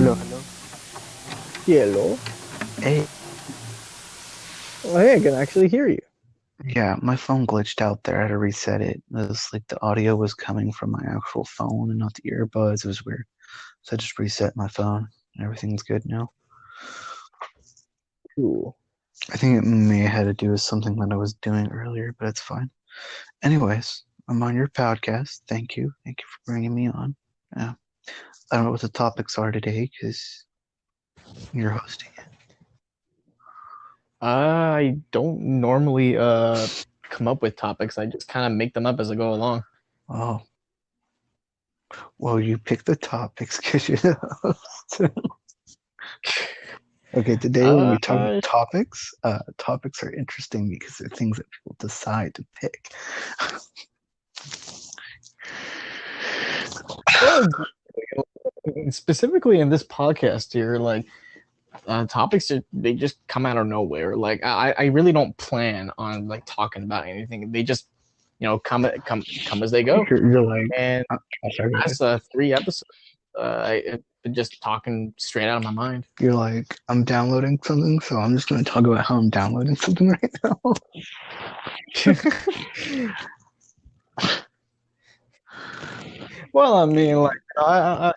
Hello, hello. Hello. Hey, Oh, hey, I can actually hear you. yeah, my phone glitched out there. I had to reset it. It was like the audio was coming from my actual phone and not the earbuds. It was weird. So I just reset my phone and everything's good now. Cool. I think it may have had to do with something that I was doing earlier, but it's fine. Anyways, I'm on your podcast. Thank you. Thank you for bringing me on. Yeah. I don't know what the topics are today because you're hosting it. I don't normally come up with topics. I just kind of make them up as I go along. Oh, well, you pick the topics because you're the host. Okay, today when we talk about Uh, topics are interesting because they're things that people decide to pick. well, specifically in this podcast here, like topics they just come out of nowhere. Like I really don't plan on like talking about anything. They just come as they go. You're like, And sorry, last 3 episodes, I've been just talking straight out of my mind. you're like, I'm downloading something, so I'm just going to talk about how I'm downloading something right now. Well, I mean, like, I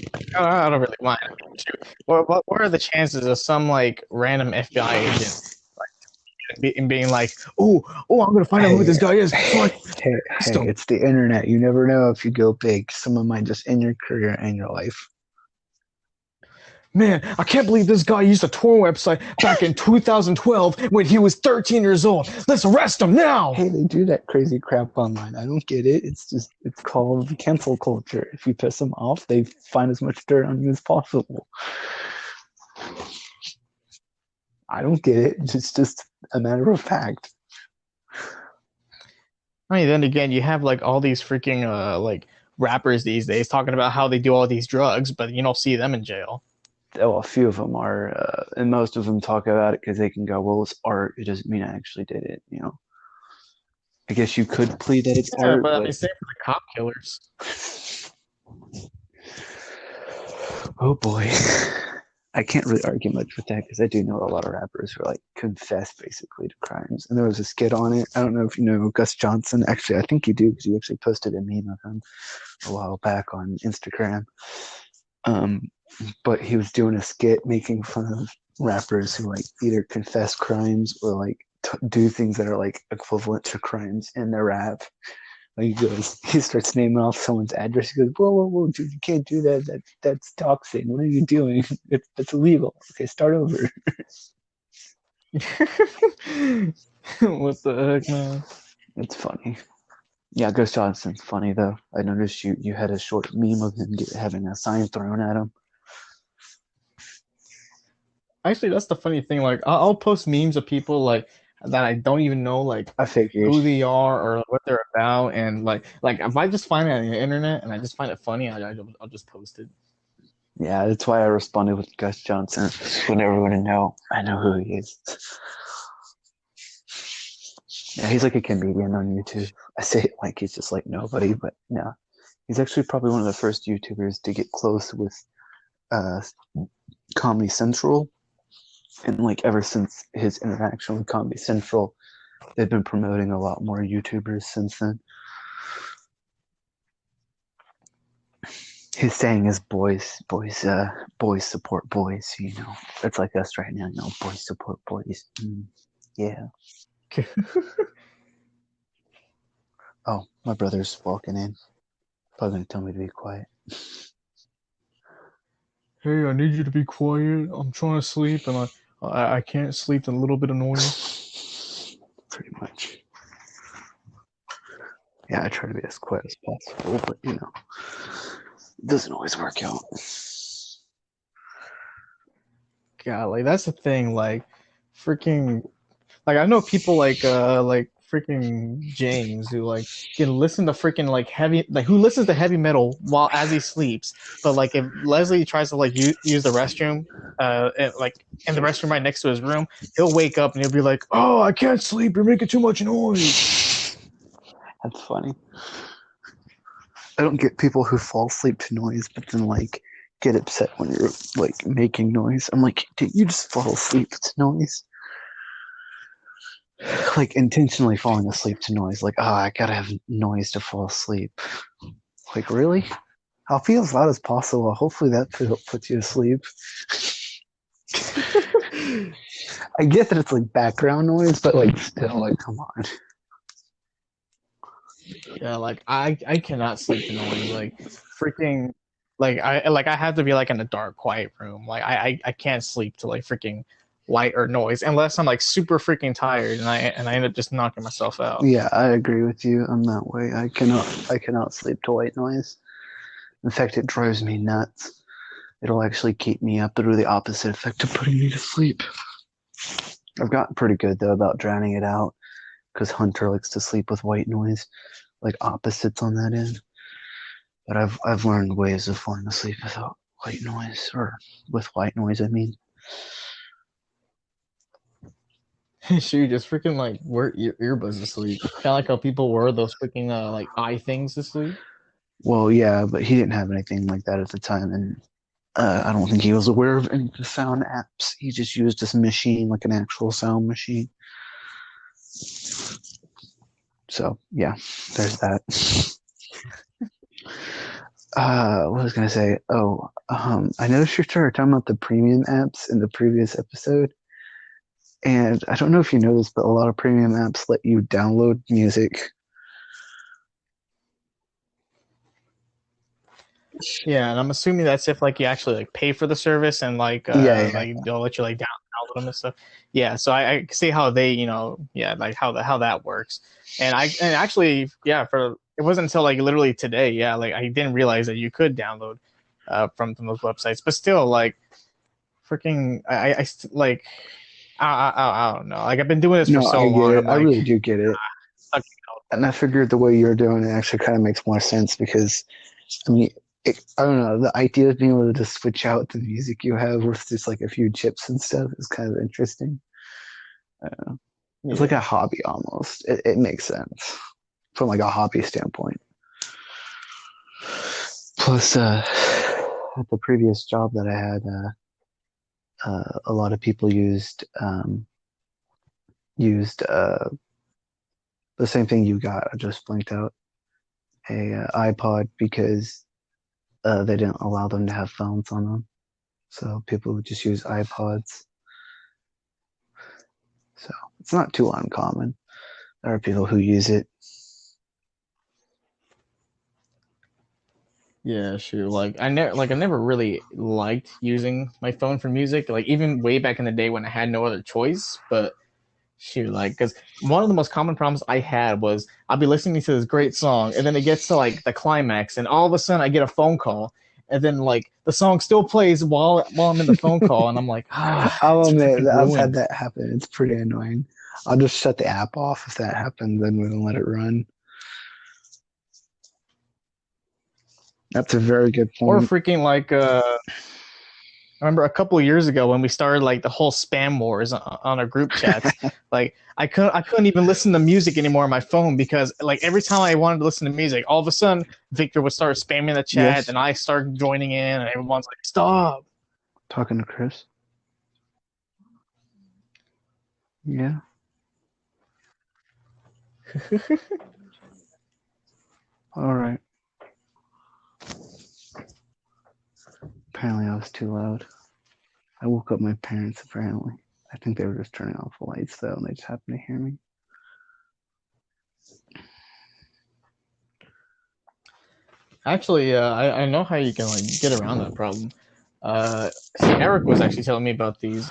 don't really mind. What are the chances of some like random FBI agent being like, oh, I'm gonna find out who Hey, this guy is, so I hey, arrest him. it's the internet. You never know if you go big. Someone might just end your career and your life. Man, I can't believe this guy used a torrent website back in 2012 when he was 13 years old. Let's arrest him now. Hey, they do that crazy crap online. I don't get it. It's called cancel culture. If you piss them off, they find as much dirt on you as possible. I don't get it. It's just a matter of fact. I mean, then again, you have like all these freaking like rappers these days talking about how they do all these drugs, but you don't see them in jail. Well, a few of them are, and most of them talk about it because they can go, well, it's art. It doesn't mean I actually did it. I guess you could plead that it's Yeah, art, but I but mean, same for the cop killers. oh boy. I can't really argue much with that because I do know a lot of rappers who like confess basically to crimes. And there was a skit on it. I don't know if you know Gus Johnson. Actually, I think you do because you actually posted a meme of him a while back on Instagram. Um, but he was doing a skit making fun of rappers who like either confess crimes or like do things that are like equivalent to crimes in their rap. Like he starts naming off someone's address. He goes, whoa, dude, you can't do that. That's doxing. What are you doing? It's illegal. Okay, start over. What the heck, man? It's funny. Yeah, Ghost Johnson's funny though. I noticed you had a short meme of him having a sign thrown at him. Actually, that's the funny thing. Like, I'll post memes of people like that I don't even know like I figured. who they are or what they're about, and like if I just find it on the internet and I just find it funny, I'll just post it. Yeah, that's why I responded with Gus Johnson. Want everyone to know I know who he is. Yeah, he's like a comedian on YouTube. I say it like he's just like nobody, but no. He's actually probably one of the first YouTubers to get close with uh, Comedy Central. And like ever since his interaction with Comedy Central, they've been promoting a lot more YouTubers since then. His saying is boys support boys, That's like us right now, boys support boys. Yeah. Oh, my brother's walking in. Probably gonna tell me to be quiet. Hey, I need you to be quiet. I'm trying to sleep, and I can't sleep. A little bit of noise. Pretty much. Yeah, I try to be as quiet as possible, but it doesn't always work out. God, like that's the thing. Like, freaking like I know people like freaking James who like can listen to freaking like heavy like who listens to heavy metal while as he sleeps. But like if Leslie tries to like use the restroom, like in the restroom right next to his room, he'll wake up and he'll be like, "Oh, I can't sleep. You're making too much noise." That's funny. I don't get people who fall asleep to noise, but then like get upset when you're like making noise. I'm like, dude, you just fall asleep to noise. Like intentionally falling asleep to noise. Like, I gotta have noise to fall asleep. Like, really? I'll be as loud as possible. Hopefully that puts you to sleep. I get that it's like background noise, but like still, like, come on. Yeah, like I cannot sleep to noise. Like freaking I have to be like in a dark, quiet room. Like I can't sleep to like freaking light or noise unless I'm like super freaking tired and I end up just knocking myself out. Yeah, I agree with you. I'm that way. I cannot sleep to white noise. In fact, it drives me nuts. It'll actually keep me up. It'll do the opposite effect of putting me to sleep. I've gotten pretty good though about drowning it out because Hunter likes to sleep with white noise, like opposites on that end. But I've learned ways of falling asleep without white noise, or with white noise. I mean, Shoot, just freaking like wear earbuds to sleep. Kind of like how people wear those freaking like eye things to sleep. well, yeah, but he didn't have anything like that at the time, and I don't think he was aware of any of the sound apps. He just used this machine, like an actual sound machine. So yeah, there's that. What was I gonna say? Oh, I noticed you started talking about the premium apps in the previous episode, and I don't know if you know this, but a lot of premium apps let you download music. Yeah, and I'm assuming that's if like you actually like pay for the service and Yeah, yeah. like they'll let you like download them and stuff. Yeah, so I see how they yeah like how that works. And actually yeah for it wasn't until like literally today like I didn't realize that you could download from those websites, but still like freaking like I don't know, like I've been doing this for No, so I get long. it. I'm I like really do get it. And I figured the way you're doing it actually kind of makes more sense because, I mean, I don't know, the idea of being able to just switch out the music you have with just like a few chips and stuff is kind of interesting. It's like a yeah. hobby almost. It makes sense from like a hobby standpoint. Plus, at the previous job that I had, a lot of people used the same thing you got. I just blinked out a iPod because they didn't allow them to have phones on them. So people would just use iPods. So it's not too uncommon. There are people who use it. Yeah, sure. I never really liked using my phone for music. Like even way back in the day when I had no other choice. But shoot, like because one of the most common problems I had was I'd be listening to this great song, and then it gets to like the climax, and all of a sudden I get a phone call, and then like the song still plays while I'm in the phone call, and I'm like, I'll it's admit freaking that I've had ruined. that happen. It's pretty annoying. I'll just shut the app off if that happens, then we don't let it run. That's a very good Or point. freaking like I remember a couple of years ago when we started like the whole spam wars on our group chats. Like I couldn't even listen to music anymore on my phone because like every time I wanted to listen to music, all of a sudden Victor would start spamming the chat, Yes, and I started joining in, and everyone's like, "Stop!" talking to Chris. Yeah. All right. Apparently, I was too loud. I woke up my parents. Apparently, I think they were just turning off the lights though, and they just happened to hear me. Actually, I know how you can like get around that problem. See, Eric was actually telling me about these.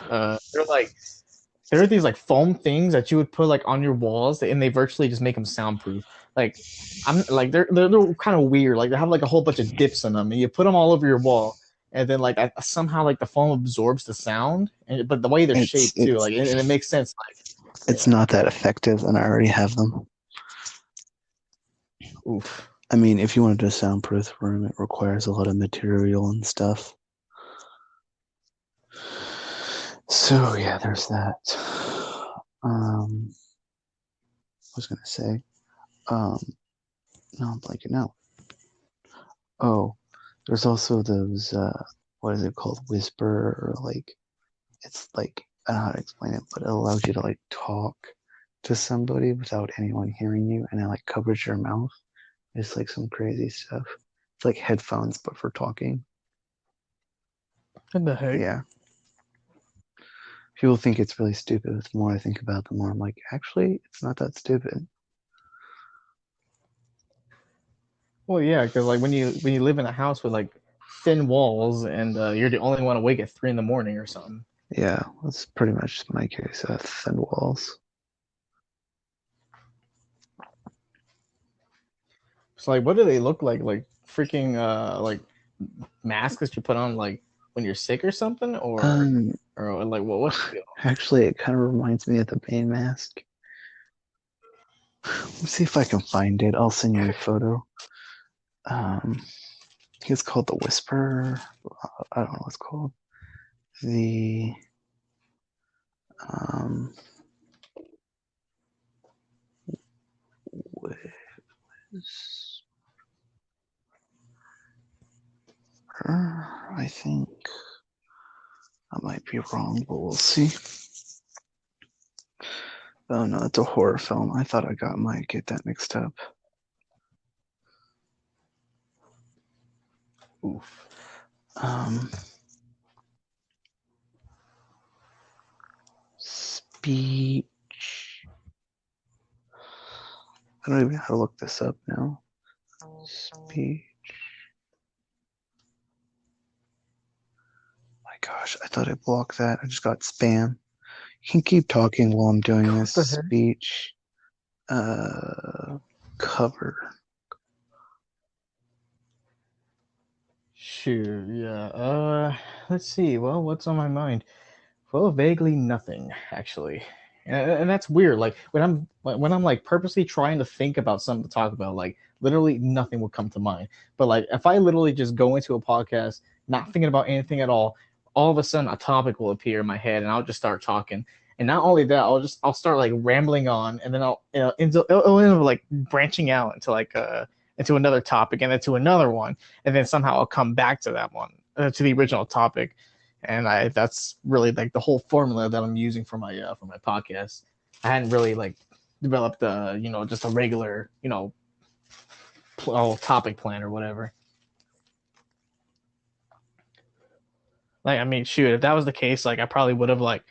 There are these like foam things that you would put like on your walls, and they virtually just make them soundproof. Like I'm like they're kind of weird. Like they have like a whole bunch of dips in them, and you put them all over your wall, and then like somehow like the foam absorbs the sound, and but the way they're It's shaped too, it's like and it makes sense. Like it's yeah, not that effective, and I already have them. oof. I mean, if you want to do a soundproof room, it requires a lot of material and stuff. So yeah, there's that. I was gonna say, um, no, I'm blanking out. Oh, there's also those. what is it called, whisper, or like it's like I don't know how to explain it, but it allows you to like talk to somebody without anyone hearing you, and it like covers your mouth. It's like some crazy stuff. It's like headphones, but for talking. What the heck? Yeah. People think it's really stupid. The more I think about it, the more I'm like, actually, it's not that stupid. Well, yeah, because like when you live in a house with like thin walls and you're the only one awake at 3 in the morning or something. Yeah, that's pretty much my case. Thin walls. So like, what do they look like? Like freaking like masks that you put on like when you're sick or something, Um, or like what's the deal? Actually, it kind of reminds me of the Bane mask. Let's see if I can find it. I'll send you a photo. Um, I think it's called the Whisper. I don't know what it's called. The um, Whisper. I think I might be wrong, but we'll see. Oh no, it's a horror film. I thought might get that mixed up. Oof. Um, Speech. I don't even know how to look this up now. Speech. My gosh, I thought I blocked that. I just got spam. You can keep talking while I'm doing this. What the heck? Speech. Cover. Shoot, yeah. Let's see. Well, what's on my mind? Well, vaguely nothing, actually. And that's weird. Like when I'm like purposely trying to think about something to talk about, like literally nothing will come to mind. But like if I literally just go into a podcast, not thinking about anything at all of a sudden a topic will appear in my head, and I'll just start talking. And not only that, I'll start like rambling on, and then it'll end up like branching out into like into another topic, and then to another one, and then somehow I'll come back to that one, to the original topic. And that's really like the whole formula that I'm using for my podcast. I hadn't really like developed just a regular topic plan or whatever. Like, I mean, shoot, if that was the case, like I probably would have like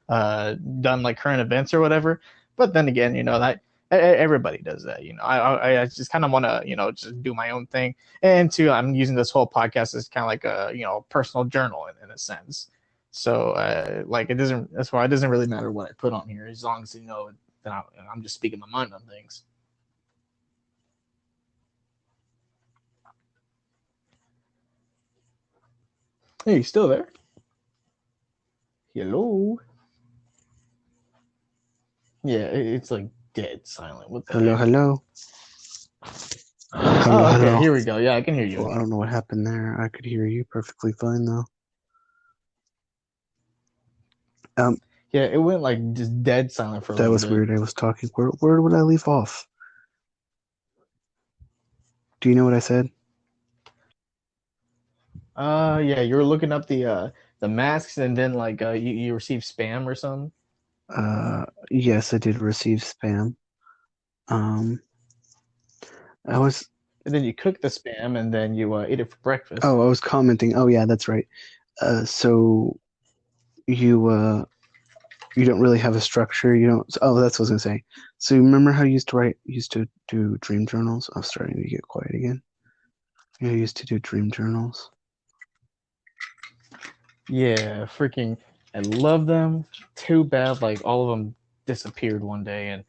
done like current events or whatever. But then again, that everybody does that. I just kind of want to just do my own thing. And two, I'm using this whole podcast as kind of like a personal journal in a sense. So like it doesn't. That's why it doesn't really matter what I put on here, as long as that I'm just speaking my mind on things. Hey, you still there? Hello. Yeah, it's like dead silent. What the Hello, heck? hello. Hello, Oh, okay. hello. Here we go. Yeah, I can hear you Well, I again. don't know what happened there. I could hear you perfectly fine though. Um, Yeah, it went like just dead silent for a that little was bit. weird. I was talking. Where would I leave off? Do you know what I said? Yeah, you were looking up the masks, and then like you received spam or something, Yes, I did receive spam. Um, I was and then you cooked the spam, and then you ate it for breakfast. I was commenting. Oh yeah, that's right. So you you don't really have a structure. You don't. Oh, that's what I was gonna say. So you remember how you used to do dream journals? I'm starting to get quiet again. You used to do dream journals. Yeah, freaking, I love them. Too bad, like all of them disappeared one day, and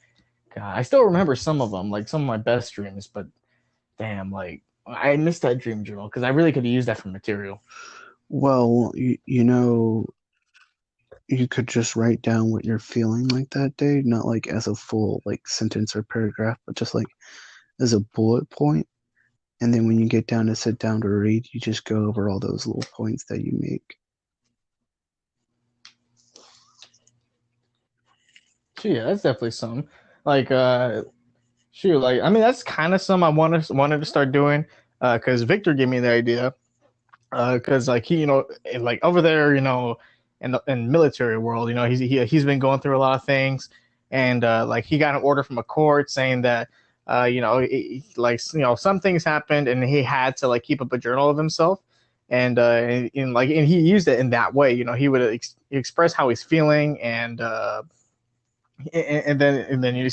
God, I still remember some of them, like some of my best dreams. But damn, like I missed that dream journal because I really could have used that for material. Well, you could just write down what you're feeling like that day, not like as a full like sentence or paragraph, but just like as a bullet point. And then when you get down to sit down to read, you just go over all those little points that you make. So yeah, that's definitely some. Like shoot, like I mean that's kind of some I wanted to start doing because Victor gave me the idea. because like he, like over there, in the military world, he's been going through a lot of things, and like he got an order from a court saying that like some things happened, and he had to like keep up a journal of himself, and he used it in that way. He would express how he's feeling, and then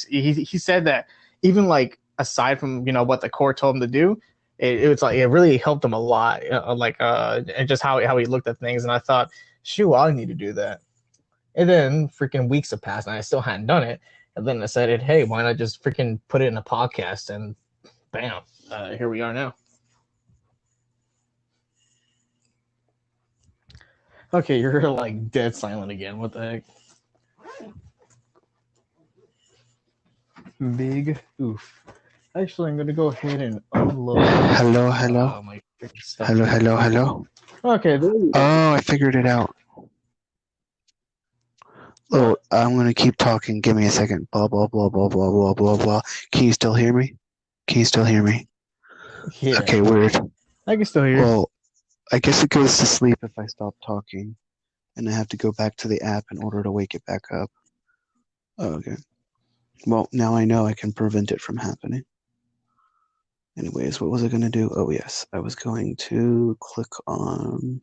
he said that even like aside from what the court told him to do, it was like it really helped him a lot, and just how he looked at things. And I thought, shoot, I need to do that. And then freaking weeks have passed, and I still hadn't done it. And then I decided, hey, why not just freaking put it in a podcast? And bam, here we are now. Okay, you're like dead silent again. What the heck? Big oof. Actually, I'm gonna go ahead and unload Hello, hello, my freaking stuff. hello, hello, hello. Okay, there you go. Oh, I figured it out. Oh, I'm gonna keep talking. Give me a second. Blah blah blah blah blah blah blah blah. Can you still hear me? Can you still hear me? Yeah, Okay, weird. I can still hear. Well, I guess it goes to sleep if I stop talking, and I have to go back to the app in order to wake it back up. Oh, okay. Well, now I know I can prevent it from happening. Anyways, what was I going to do? Oh, yes. I was going to click on,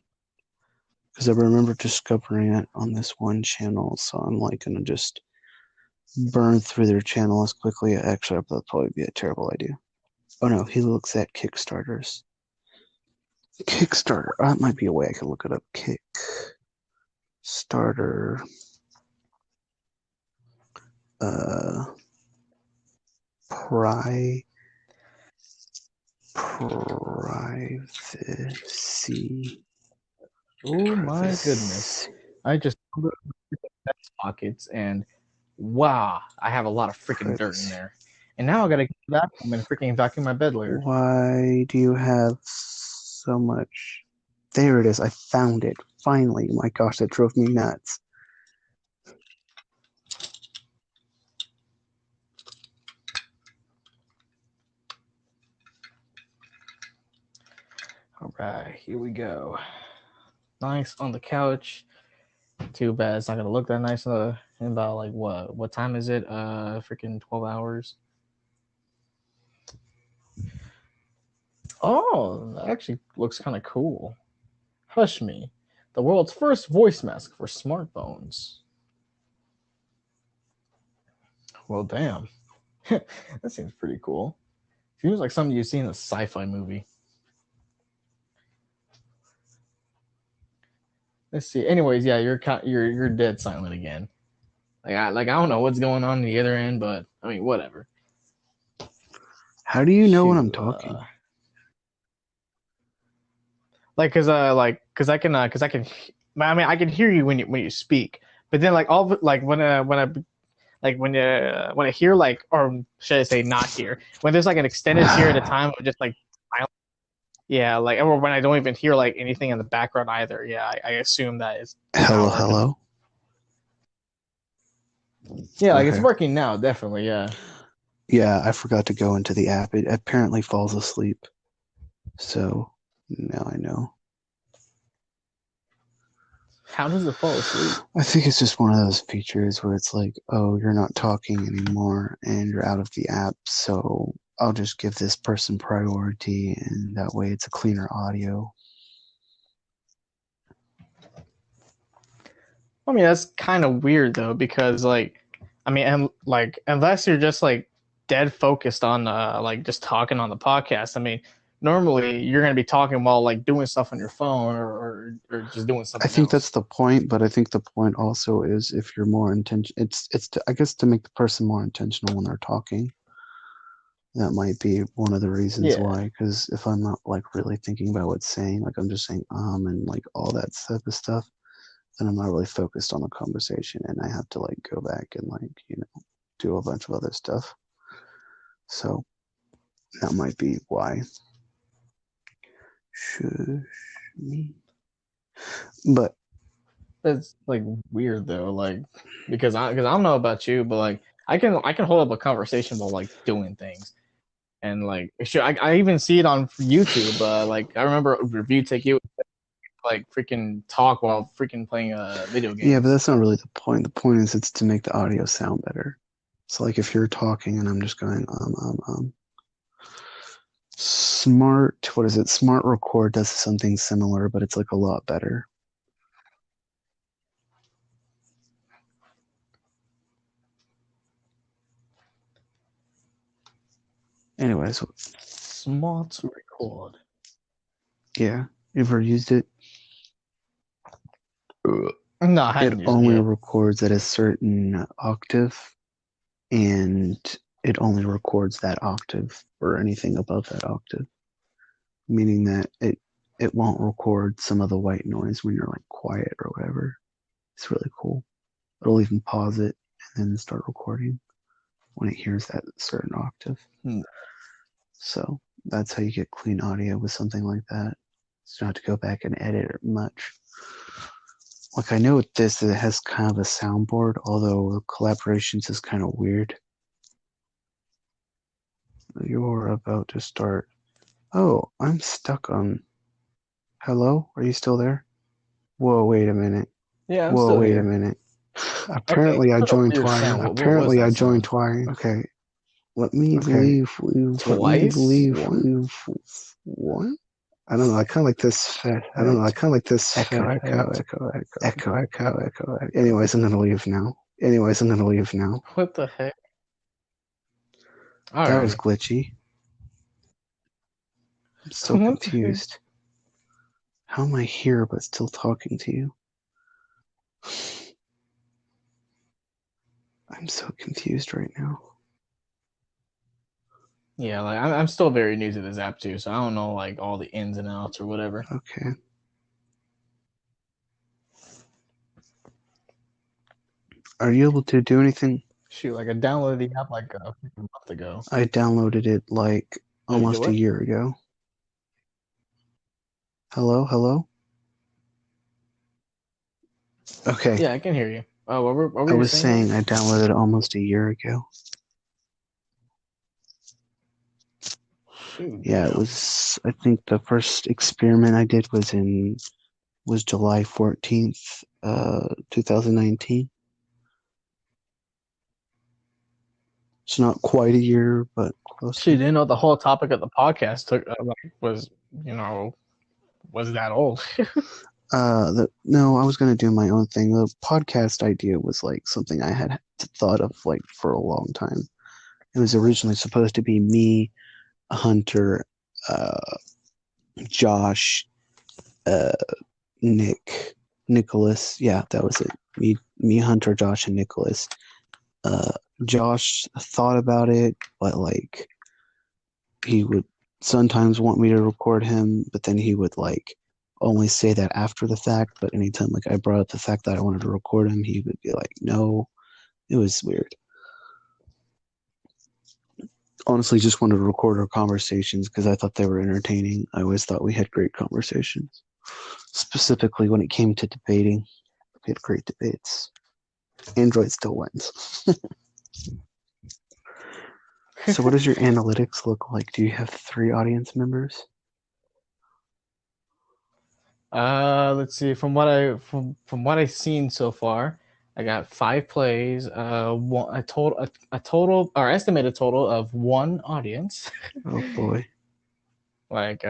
because I remember discovering it on this one channel, so I'm like going to just burn through their channel as quickly. Actually, that'd probably be a terrible idea. Oh no, he looks at Kickstarters. Kickstarter. That might be a way I can look it up. Kickstarter. Privacy. Oh my goodness! I just put pockets, and wow, I have a lot of freaking dirt in there. And now I gotta get back home and freaking vacuum my bed later. Why do you have so much? There it is. I found it. Finally. My gosh, that drove me nuts. All right, here we go. Nice on the couch. Too bad it's not gonna look that nice in about like what time is it? Freaking 12 hours. Oh, that actually looks kind of cool. Hush Me, the world's first voice mask for smartphones. Well, damn. That seems pretty cool. Seems like something you see in a sci-fi movie. Let's see. Anyways, yeah, you're dead silent again. I don't know what's going on the other end, but I mean, whatever. How do you know when I'm talking? I mean, I can hear you when you speak, but then like all like when I hear like, or should I say not hear, when there's like an extended period of time of just like silence, yeah, like, or when I don't even hear like anything in the background either, yeah, I assume that it's Hello, hello. Yeah, like okay. It's working now, definitely, yeah. Yeah, I forgot to go into the app. It apparently falls asleep. So now I know. How does it fall asleep? I think it's just one of those features where it's like, oh, you're not talking anymore and you're out of the app, so I'll just give this person priority, and that way it's a cleaner audio. I mean, that's kind of weird though, because like, I mean, and like, unless you're just like dead focused on like just talking on the podcast, I mean, normally you're going to be talking while like doing stuff on your phone or just doing something. I think else. That's the point, but I think the point also is if you're more intention, it's I guess to make the person more intentional when they're talking. That might be one of the reasons why. Because if I'm not like really thinking about what's saying, like I'm just saying and like all that type of stuff, then I'm not really focused on the conversation, and I have to like go back and like do a bunch of other stuff. So that might be why. Shush me. But it's like weird though, like because I don't know about you, but like I can hold up a conversation while like doing things, and like sure I even see it on YouTube. Like I remember a review take you like freaking talk while freaking playing video Yeah, but games. that's not really the point. The point is it's to make the audio sound better. So like if you're talking and I'm just going Smart, what is it? Smart Record does something similar, but it's like a lot better. Anyways, Smart record. yeah, you ever used it? No, I It hadn't used it only yet. records at a certain octave, and it only records that octave or anything above that octave, meaning that it won't record some of the white noise when you're like quiet or whatever. It's really cool. It'll even pause it and then start recording when it hears that certain octave. Hmm. So that's how you get clean audio with something like that. So you don't have to go back and edit it much. Like I know with this, it has kind of a soundboard, although the collaborations is kind of weird. You're about to start. Oh, I'm stuck on. Hello? Are you still there? Whoa, wait a minute. Yeah, I'm Whoa, still wait a here. minute. Okay, Apparently I what a joined weird twice. sound. What was Apparently I that joined sound? twice. Okay. Let me believe we've. Let me Twice? believe What? we've. What? I don't know. I kind of like this. I don't know. I kind of like this. Echo, echo. Echo. Anyways, I'm gonna leave now. What the heck? That was Alrighty. glitchy. I'm so What the heck? confused. How am I here but still talking to you? I'm so confused right now. Yeah, like I'm still very new to this app too, so I don't know like all the ins and outs or whatever. Okay. Are you able to do anything? Shoot, like I downloaded the app like a month ago. I downloaded it like Oh, you did almost a what? year ago. Hello, hello? Okay. Yeah, I can hear you. Oh, what I were you was saying though? saying I downloaded it almost a year ago. Shoot, Yeah, it damn. was I think the first experiment I did was July 14th, 2019. It's not quite a year, but close She to. didn't know the whole topic of the podcast was was that old. No, I was gonna do my own thing. The podcast idea was like something I had thought of like for a long time. It was originally supposed to be me, Hunter, uh, Josh, uh, Nicholas. Yeah, that was it. Me, Hunter, Josh, and Nicholas. Uh, Josh thought about it, but like he would sometimes want me to record him, but then he would like only say that after the fact. But anytime like I brought up the fact that I wanted to record him, he would be like, "No." It was weird. Honestly, just wanted to record our conversations because I thought they were entertaining. I always thought we had great conversations, specifically when it came to debating. We had great debates. Android still wins. So, what does your analytics look like? Do you have 3 audience members? Let's see. From what I've seen so far, I got 5 plays. A total or estimated total of 1 audience. Oh boy. like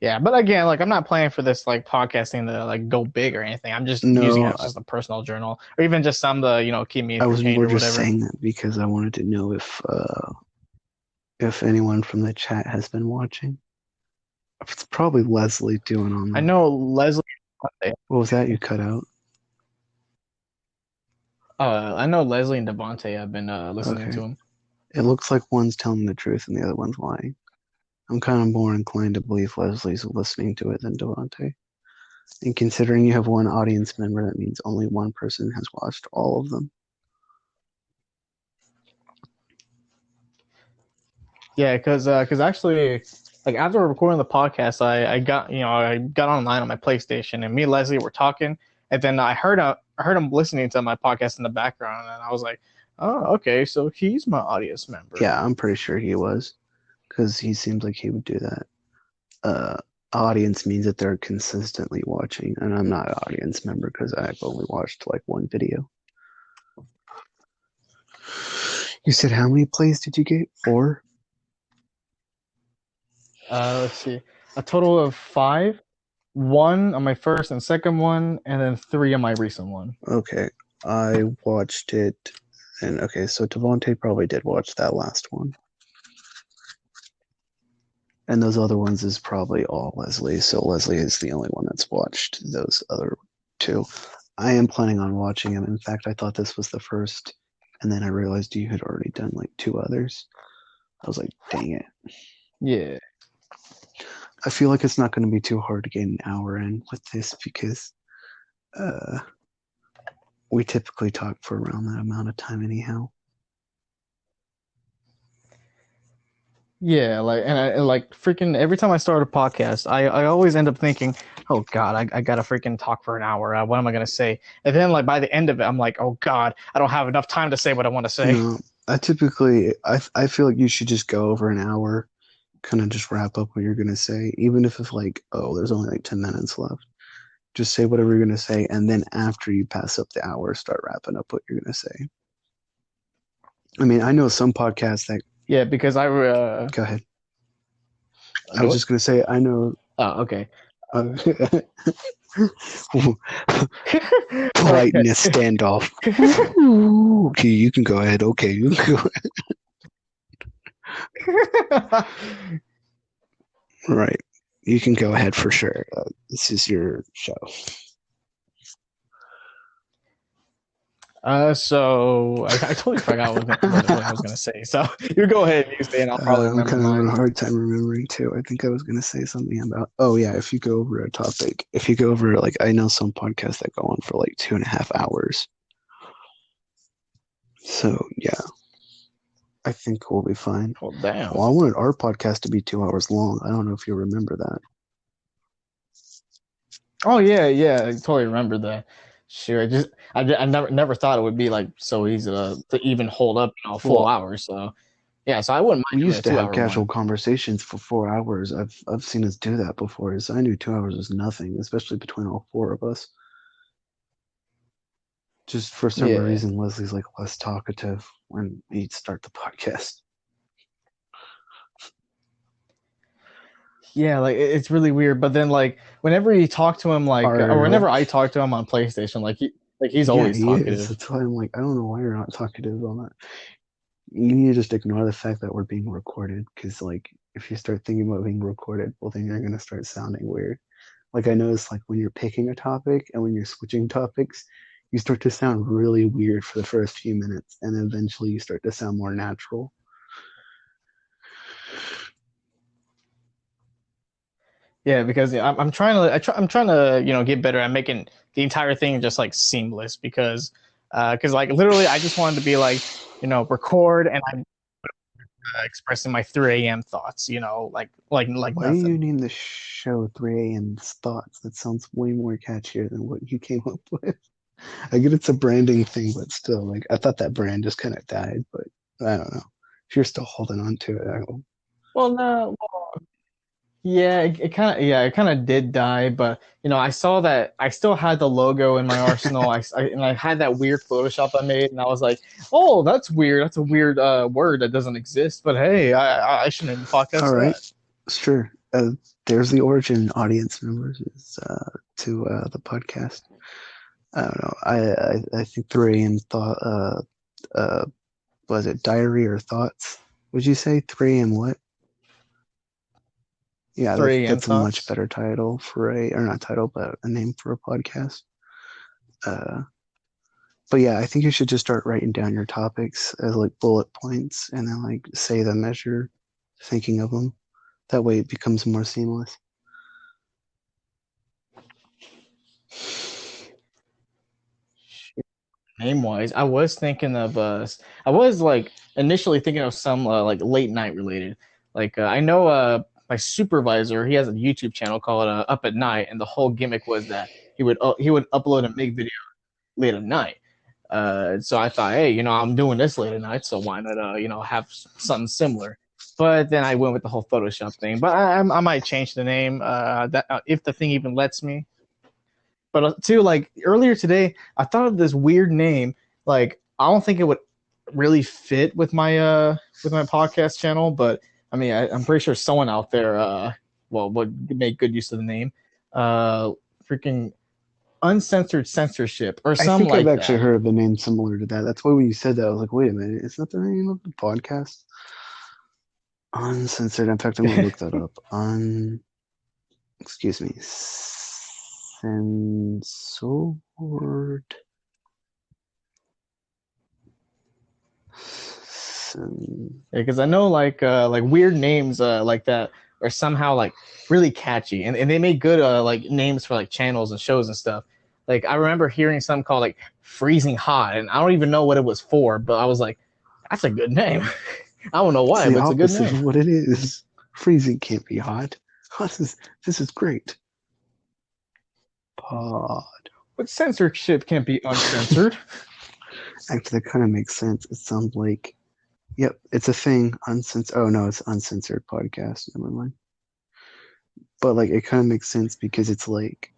yeah, but again, like I'm not planning for this like podcasting to like go big or anything. I'm just using it No, as just a personal journal, or even just some to keep me I was entertained more or just whatever. saying that because I wanted to know if anyone from the chat has been watching. It's probably Leslie doing on I the. know Leslie. What was that you cut out? I know Leslie and Devontae have been listening Okay. to him. It looks like one's telling the truth and the other one's lying. I'm kind of more inclined to believe Leslie's listening to it than Devontae. And considering you have one audience member, that means only one person has watched all of them. Yeah, because actually, like after recording the podcast, I got I got online on my PlayStation, and me and Leslie were talking, and then I heard him listening to my podcast in the background, and I was like, oh, okay, so he's my audience member. Yeah, I'm pretty sure he was, because he seems like he would do that. audience means that they're consistently watching, and I'm not an audience member because I've only watched like one video. You said how many plays did you get? 4? Let's see, a total of 5. One on my first and second one, and then 3 on my recent one. Okay, I watched it, and okay, so Devontae probably did watch that last one. And those other ones is probably all Leslie. So Leslie is the only one that's watched those other 2. I am planning on watching them. In fact, I thought this was the first, and then I realized you had already done like 2 others. I was like, dang it. Yeah. I feel like it's not going to be too hard to get an hour in with this because we typically talk for around that amount of time anyhow. Yeah, like and like freaking every time I start a podcast, I always end up thinking, oh God, I gotta freaking talk for an hour. What am I gonna say? And then like by the end of it, I'm like, oh God, I don't have enough time to say what I want to say. No, I feel like you should just go over an hour, kind of just wrap up what you're gonna say, even if it's like, oh, there's only like 10 minutes left. Just say whatever you're gonna say, and then after you pass up the hour, start wrapping up what you're gonna say. I mean, I know some podcasts that. Yeah, because I Go ahead. I go was it. just gonna say I know. Oh, okay. Okay. Politeness standoff. Okay, you can go ahead. Okay, you can go ahead. Right. You can go ahead for sure. This is your show. So I totally forgot what I was gonna say. So you go ahead, you say, and I'll probably I'm remember kind of having mine. a hard time remembering too. I think I was going to say something about, oh yeah, if you go over a topic, if you go over like, I know some podcasts that go on for like 2.5 hours. So yeah, I think we'll be fine. Oh damn. Well, I wanted our podcast to be 2 hours long. I don't know if you remember that. Oh yeah, yeah, I totally remember that. Sure, I never thought it would be like so easy to even hold up, a full Well, hour. So yeah, so I wouldn't we mind doing a used to two have hour casual one. conversations for 4 hours. I've seen us do that before. So I knew 2 hours was nothing, especially between all 4 of us. Just for some Yeah, reason, Leslie's like less talkative when he'd start the podcast. yeah, like it's really weird. But then like whenever you talk to him, like or Our whenever I talk to him on PlayStation, he's Yeah, always he is. talkative. That's why I'm like, I don't know why you're not talkative on that. You need to just ignore the fact that we're being recorded, because like if you start thinking about being recorded, well then you're gonna start sounding weird. Like I noticed like when you're picking a topic and when you're switching topics, you start to sound really weird for the first few minutes, and eventually you start to sound more natural. Yeah, because I'm trying to I'm trying to get better at making the entire thing just like seamless because like literally I just wanted to be like record and I'm expressing my 3 a.m. thoughts, like Why do nothing. you name the show 3 a.m. Thoughts? That sounds way more catchier than what you came up with. I get it's a branding thing, but still, like I thought that brand just kind of died. But I don't know. If you're still holding on to it, I will. Well, no, yeah, it kind of it kind of did die, but I saw that I still had the logo in my arsenal. And I had that weird Photoshop I made, and I was like, oh, that's weird. That's a weird word that doesn't exist. But hey, I should name the podcast All right, that. sure. There's the origin, audience members, is to the podcast. I don't know. I think 3 a.m. thought. Uh, was it diary or thoughts? Would you say 3 a.m. what? Yeah, that's 3 a.m. that's a much thoughts. better title for a, or not title, but a name for a podcast. Uh, but yeah, I think you should just start writing down your topics as like bullet points, and then like say them as you're thinking of them. That way, it becomes more seamless. Name wise, I was thinking of I was like initially thinking of some like late night related. Like I know my supervisor, he has a YouTube channel called Up at Night, and the whole gimmick was that he would upload and make video late at night. So I thought, hey, I'm doing this late at night, so why not have something similar? But then I went with the whole Photoshop thing. But I might change the name if the thing even lets me. But too, like earlier today, I thought of this weird name. Like I don't think it would really fit with my podcast channel, but I mean, I'm pretty sure someone out there well would make good use of the name. Uh, Freaking uncensored censorship or I something think I've like actually that. heard of a name similar to that. That's why when you said that, I was like, wait a minute, is that the name of the podcast? Uncensored. In fact, I'm gonna look that up. Excuse me, censored. Because I know like weird names like that are somehow like really catchy and they make good like names for like channels and shows and stuff. Like I remember hearing something called like freezing hot and I don't even know what it was for, but I was like, that's a good name. I don't know It's why, the but it's a good opposite name. of what it is. Freezing can't be hot. This is great. Pod. But censorship can't be uncensored. Actually, that kind of makes sense. It sounds like, yep, it's a thing. Uncensored. Oh no, it's uncensored podcast. Never mind. But like, it kind of makes sense because it's like,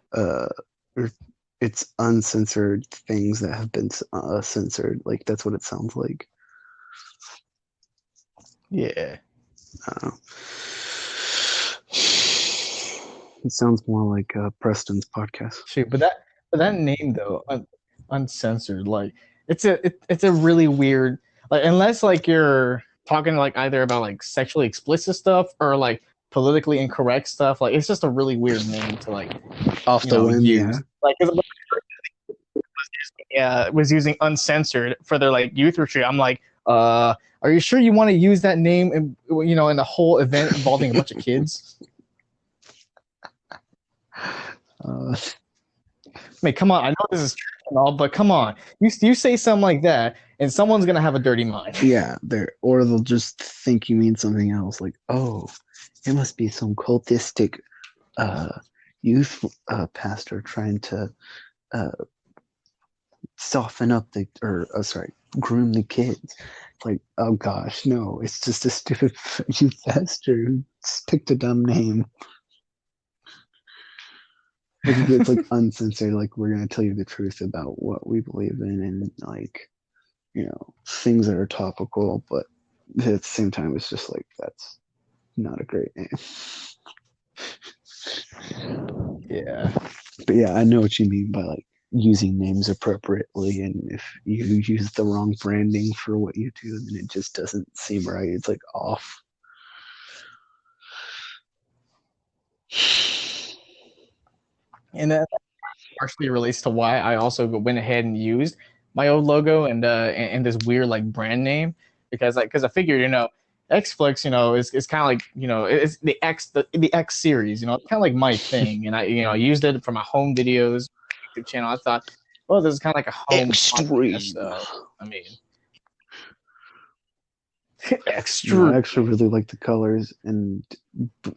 it's uncensored things that have been censored. Like that's what it sounds like. Yeah. I don't know. It sounds more like Preston's podcast. Shoot, but that name though, uncensored, like it's a really weird like unless like you're talking like either about like sexually explicit stuff or like politically incorrect stuff, like it's just a really weird name to like Off the whim, yeah. use. Like because yeah, was using uncensored for their like youth retreat. I'm like, are you sure you want to use that name in in a whole event involving a bunch of kids? Uh, I mean, come on. I know this is true and all, but come on. You say something like that, and someone's gonna have a dirty mind. yeah, or they'll just think you mean something else. Like, oh, it must be some cultistic uh, youth pastor trying to uh, soften up or sorry, groom the kids. It's like, oh gosh, no, it's just a stupid youth pastor who picked a dumb name. Like it's like uncensored, like we're gonna tell you the truth about what we believe in and like, things that are topical, but at the same time it's just like that's not a great name. Yeah. But yeah, I know what you mean by like using names appropriately, and if you use the wrong branding for what you do, then it just doesn't seem right. It's like off. And that partially relates to why I also went ahead and used my old logo and this weird like brand name because I figured XFlix is kind of like it's the X series it's kind of like my thing and I used it for my home videos YouTube channel. I thought, well, this is kind of like a home podcast, Extreme. so I mean No, I extra. actually really like the colors, and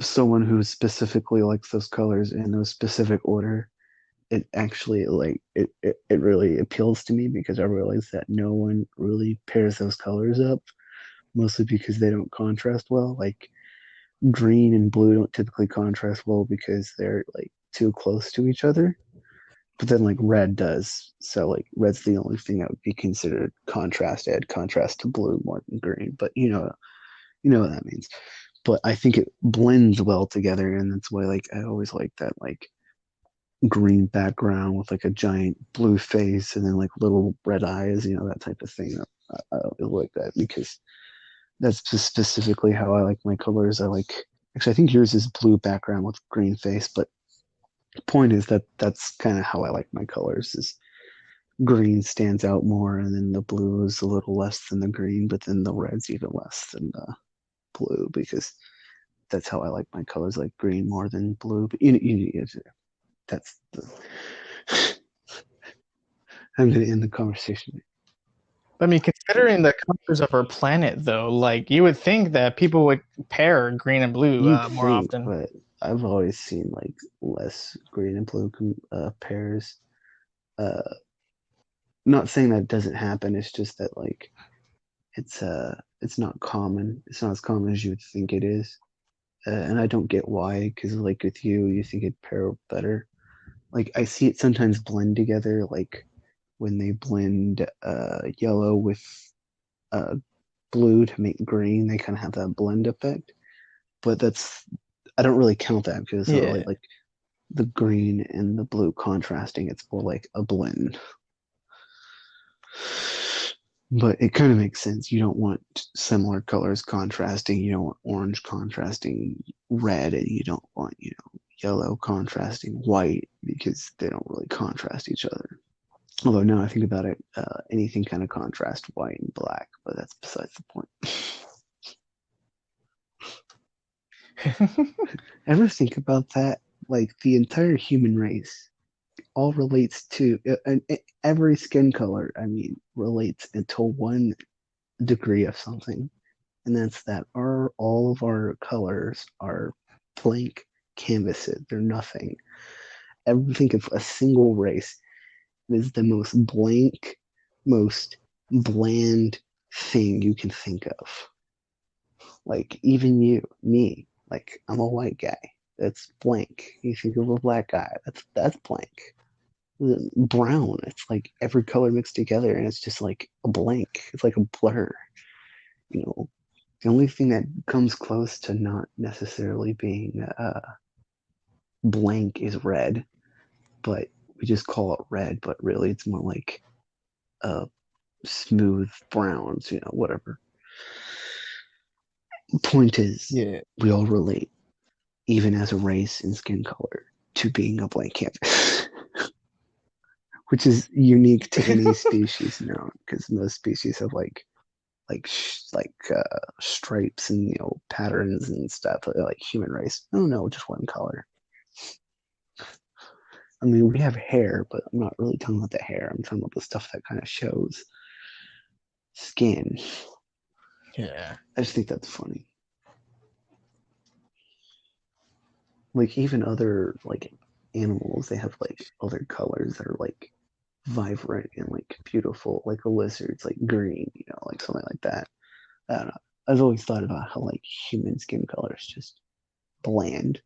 someone who specifically likes those colors in a specific order, it actually like it really appeals to me because I realize that no one really pairs those colors up, mostly because they don't contrast well. Like green and blue don't typically contrast well because they're like too close to each other. But then like red does. So like red's the only thing that would be considered contrast, add contrast to blue more than green. But you know what that means. But I think it blends well together, and that's why like I always like that like green background with like a giant blue face and then like little red eyes, that type of thing. I like that because that's just specifically how I like my colors. Actually, I think yours is blue background with green face, but the point is that that's kind of how I like my colors. Is green stands out more, and then the blue is a little less than the green, but then the red's even less than the blue because that's how I like my colors, like green more than blue. But that's the. I'm gonna end the conversation. I mean, considering the colors of our planet, though, like you would think that people would pair green and blue You'd more think, often. but I've always seen like less green and blue pairs. Uh, Not saying that doesn't happen. It's just that like it's it's not common. It's not as common as you would think it is. And I don't get why, because like with you, you think it'd pair better. Like I see it sometimes blend together, like when they blend yellow with uh, blue to make green, they kind of have that blend effect. But that's I don't really count that because it's not really Yeah, like the green and the blue contrasting. It's more like a blend. But it kind of makes sense. You don't want similar colors contrasting. You don't want orange contrasting red, and you don't want, yellow contrasting white because they don't really contrast each other. Although now I think about it, anything kind of contrast white and black, but that's besides the point. Ever think about that? Like the entire human race all relates to every skin color. I mean, relates into one degree of something, and that's that our all of our colors are blank canvases. They're nothing. Ever think of a single race that is the most blank, most bland thing you can think of? Like even you, me, like I'm a white guy. That's blank. You think of a black guy. That's blank. Brown. It's like every color mixed together, and it's just like a blank. It's like a blur. You know, the only thing that comes close to not necessarily being blank is red, but we just call it red. But really, it's more like smooth browns. Whatever. Point is, yeah. we all relate, even as a race and skin color, to being a blank canvas, which is unique to any species known, because most species have stripes and patterns and stuff. Like human race, oh no, just one color. I mean, we have hair, but I'm not really talking about the hair. I'm talking about the stuff that kind of shows skin. Yeah. I just think that's funny. Like even other like animals, they have like other colors that are like vibrant and like beautiful, like a lizard's like green, like something like that. I don't know. I've always thought about how like human skin color is just bland.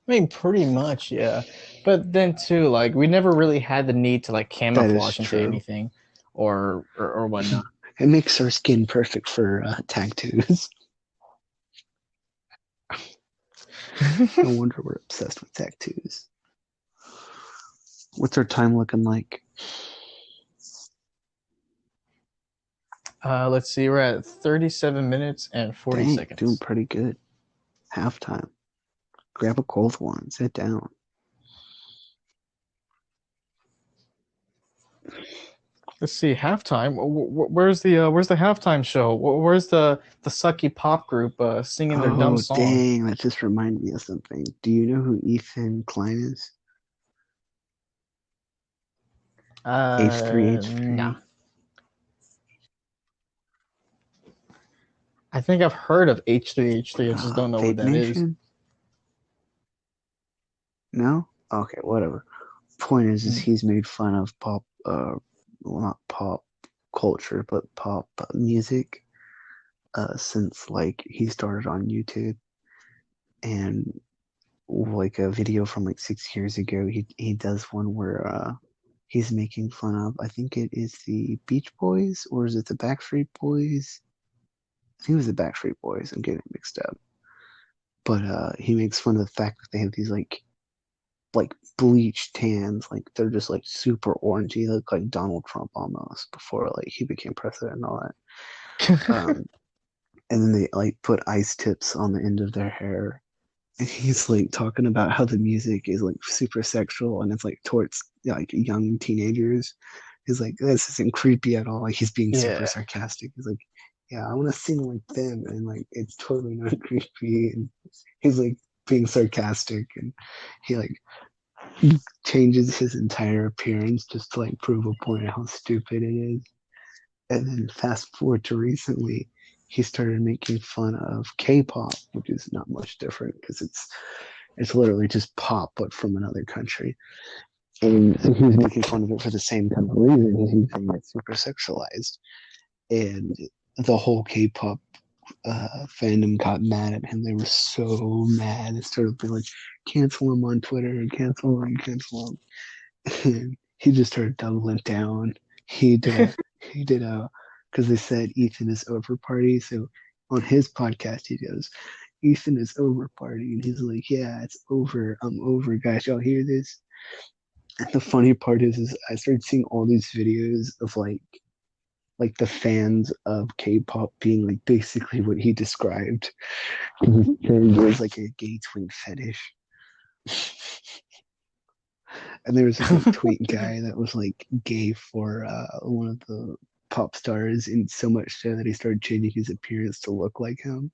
I mean, pretty much, yeah. But then too, like we never really had the need to like That is camouflage into true. anything, or whatnot. It makes our skin perfect for tattoos. No wonder we're obsessed with tattoos. What's our time looking like? Let's see, we're at 37 minutes and 40 Dang, doing seconds. pretty good. Halftime. Grab a cold one. Sit down. Let's see, halftime. Where's the halftime show? Where's the sucky pop group singing their dumb Oh, song? dang. That just reminded me of something. Do you know who Ethan Klein is? H3, Nah. H3. I think I've heard of H3H3. I just don't know what Vape that is. Nation? No? Okay, whatever. Point is Hmm. he's made fun of pop, well, not pop culture, but pop music, since like he started on YouTube. And like a video from like 6 years ago, he does one where he's making fun of, I think it is the Beach Boys, or is it the Backstreet Boys? I think it was the Backstreet Boys. I'm getting it mixed up. But he makes fun of the fact that they have these like bleached tans, like they're just like super orangey, they look like Donald Trump almost before like he became president and all that. And then they like put ice tips on the end of their hair. And he's like talking about how the music is like super sexual and it's like towards like young teenagers. He's like, this isn't creepy at all. Like he's being super Yeah. sarcastic. He's like, yeah, I want to sing like them, and like it's totally not creepy. And he's like being sarcastic, and he like changes his entire appearance just to like prove a point how stupid it is. And then fast forward to recently, he started making fun of K-pop, which is not much different because it's literally just pop but from another country. And so he was making fun of it for the same kind of reason. He's saying it's super sexualized. And the whole K-pop fandom got mad at him. They were so mad. They started being like, cancel him on Twitter, cancel him, cancel him. And he just started doubling down. He did a, because they said Ethan is over party. So on his podcast, he goes, Ethan is over party. And he's like, yeah, it's over. I'm over, guys. Y'all hear this? And the funny part is I started seeing all these videos of like the fans of K-pop being like basically what he described. It was like a gay twink fetish. And there was this like, tweet guy that was like gay for one of the pop stars, and so much so that he started changing his appearance to look like him.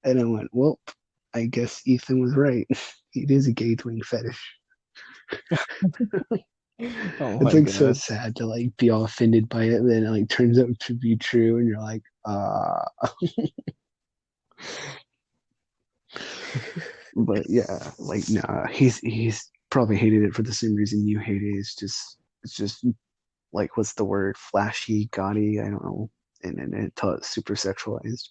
And I went, well, I guess Ethan was right. It is a gay twink fetish. Oh It's my like so god. sad to like be all offended by it, and then it like turns out to be true, and you're like, but yeah, like nah, he's probably hated it for the same reason you hate it. It's just like what's the word? Flashy, gaudy, I don't know. And it's super sexualized.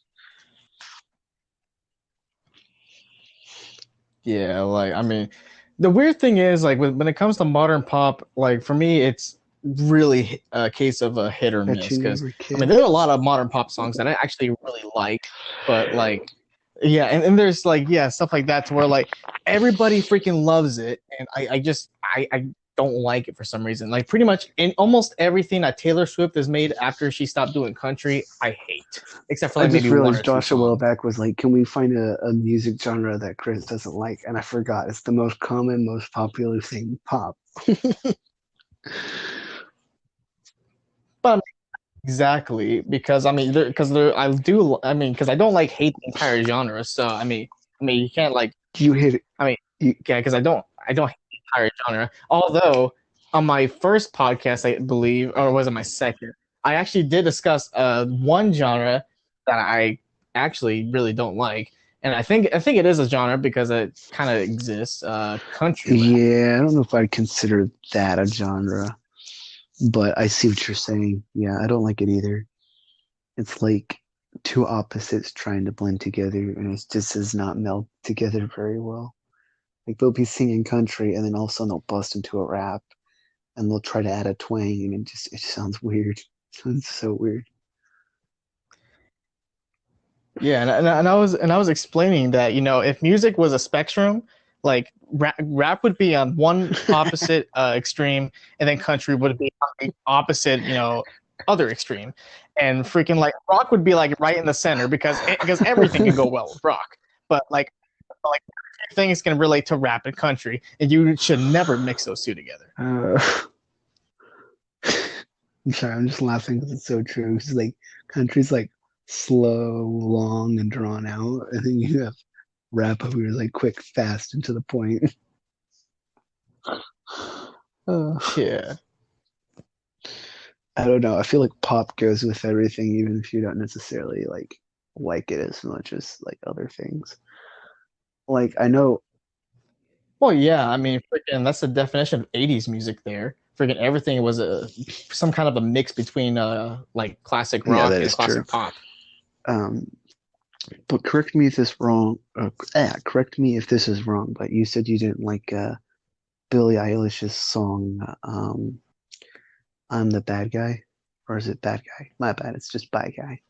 Yeah, like I mean, the weird thing is like when it comes to modern pop, like for me, it's really a case of a hit or Bet you miss. Because never I mean, can. there are a lot of modern pop songs that I actually really like, but like, yeah, and there's like yeah stuff like that to where like everybody freaking loves it, and I don't like it for some reason. Like pretty much in almost everything that Taylor Swift has made after she stopped doing country, I hate, except for I like just maybe one realized or two Joshua songs. Wellback was like, can we find a music genre that Chris doesn't like? And I forgot. It's the most common, most popular thing, pop. But exactly, because I mean, because I do, I mean, because I don't like hate the entire genre. So I mean, you can't like, You hit it. I mean, You, yeah, because I don't hate the entire genre. Although on my first podcast, I believe, or was it my second, I actually did discuss one genre that I actually really don't like, and I think it is a genre because it kind of exists, country rap. yeah, I don't know if I'd consider that a genre, but I see what you're saying. Yeah, I don't like it either. It's like two opposites trying to blend together, and it just does not meld together very well. Like they'll be singing country, and then all of a sudden they'll bust into a rap, and they'll try to add a twang, and it sounds weird. It sounds so weird. Yeah, and I was explaining that if music was a spectrum, like rap would be on one opposite extreme, and then country would be on the opposite other extreme, and freaking like rock would be like right in the center because everything can go well with rock, but like things can relate to rap and country, and you should never mix those two together. uh, I'm sorry, I'm just laughing because it's so true. It's like country's like slow, long, and drawn out, and then you have rap over here like quick, fast, and to the point. Uh, Yeah. I don't know. I feel like pop goes with everything, even if you don't necessarily like it as much as like other things. Like I know, Well, yeah, I mean, freaking, that's the definition of '80s music. There, freaking everything was some kind of a mix between like classic yeah, rock that and is true. classic pop. Um, but correct me if this wrong. Correct me if this is wrong. But you said you didn't like Billie Eilish's song "I'm the Bad Guy," or is it "Bad Guy"? My bad. It's just "Bad Guy."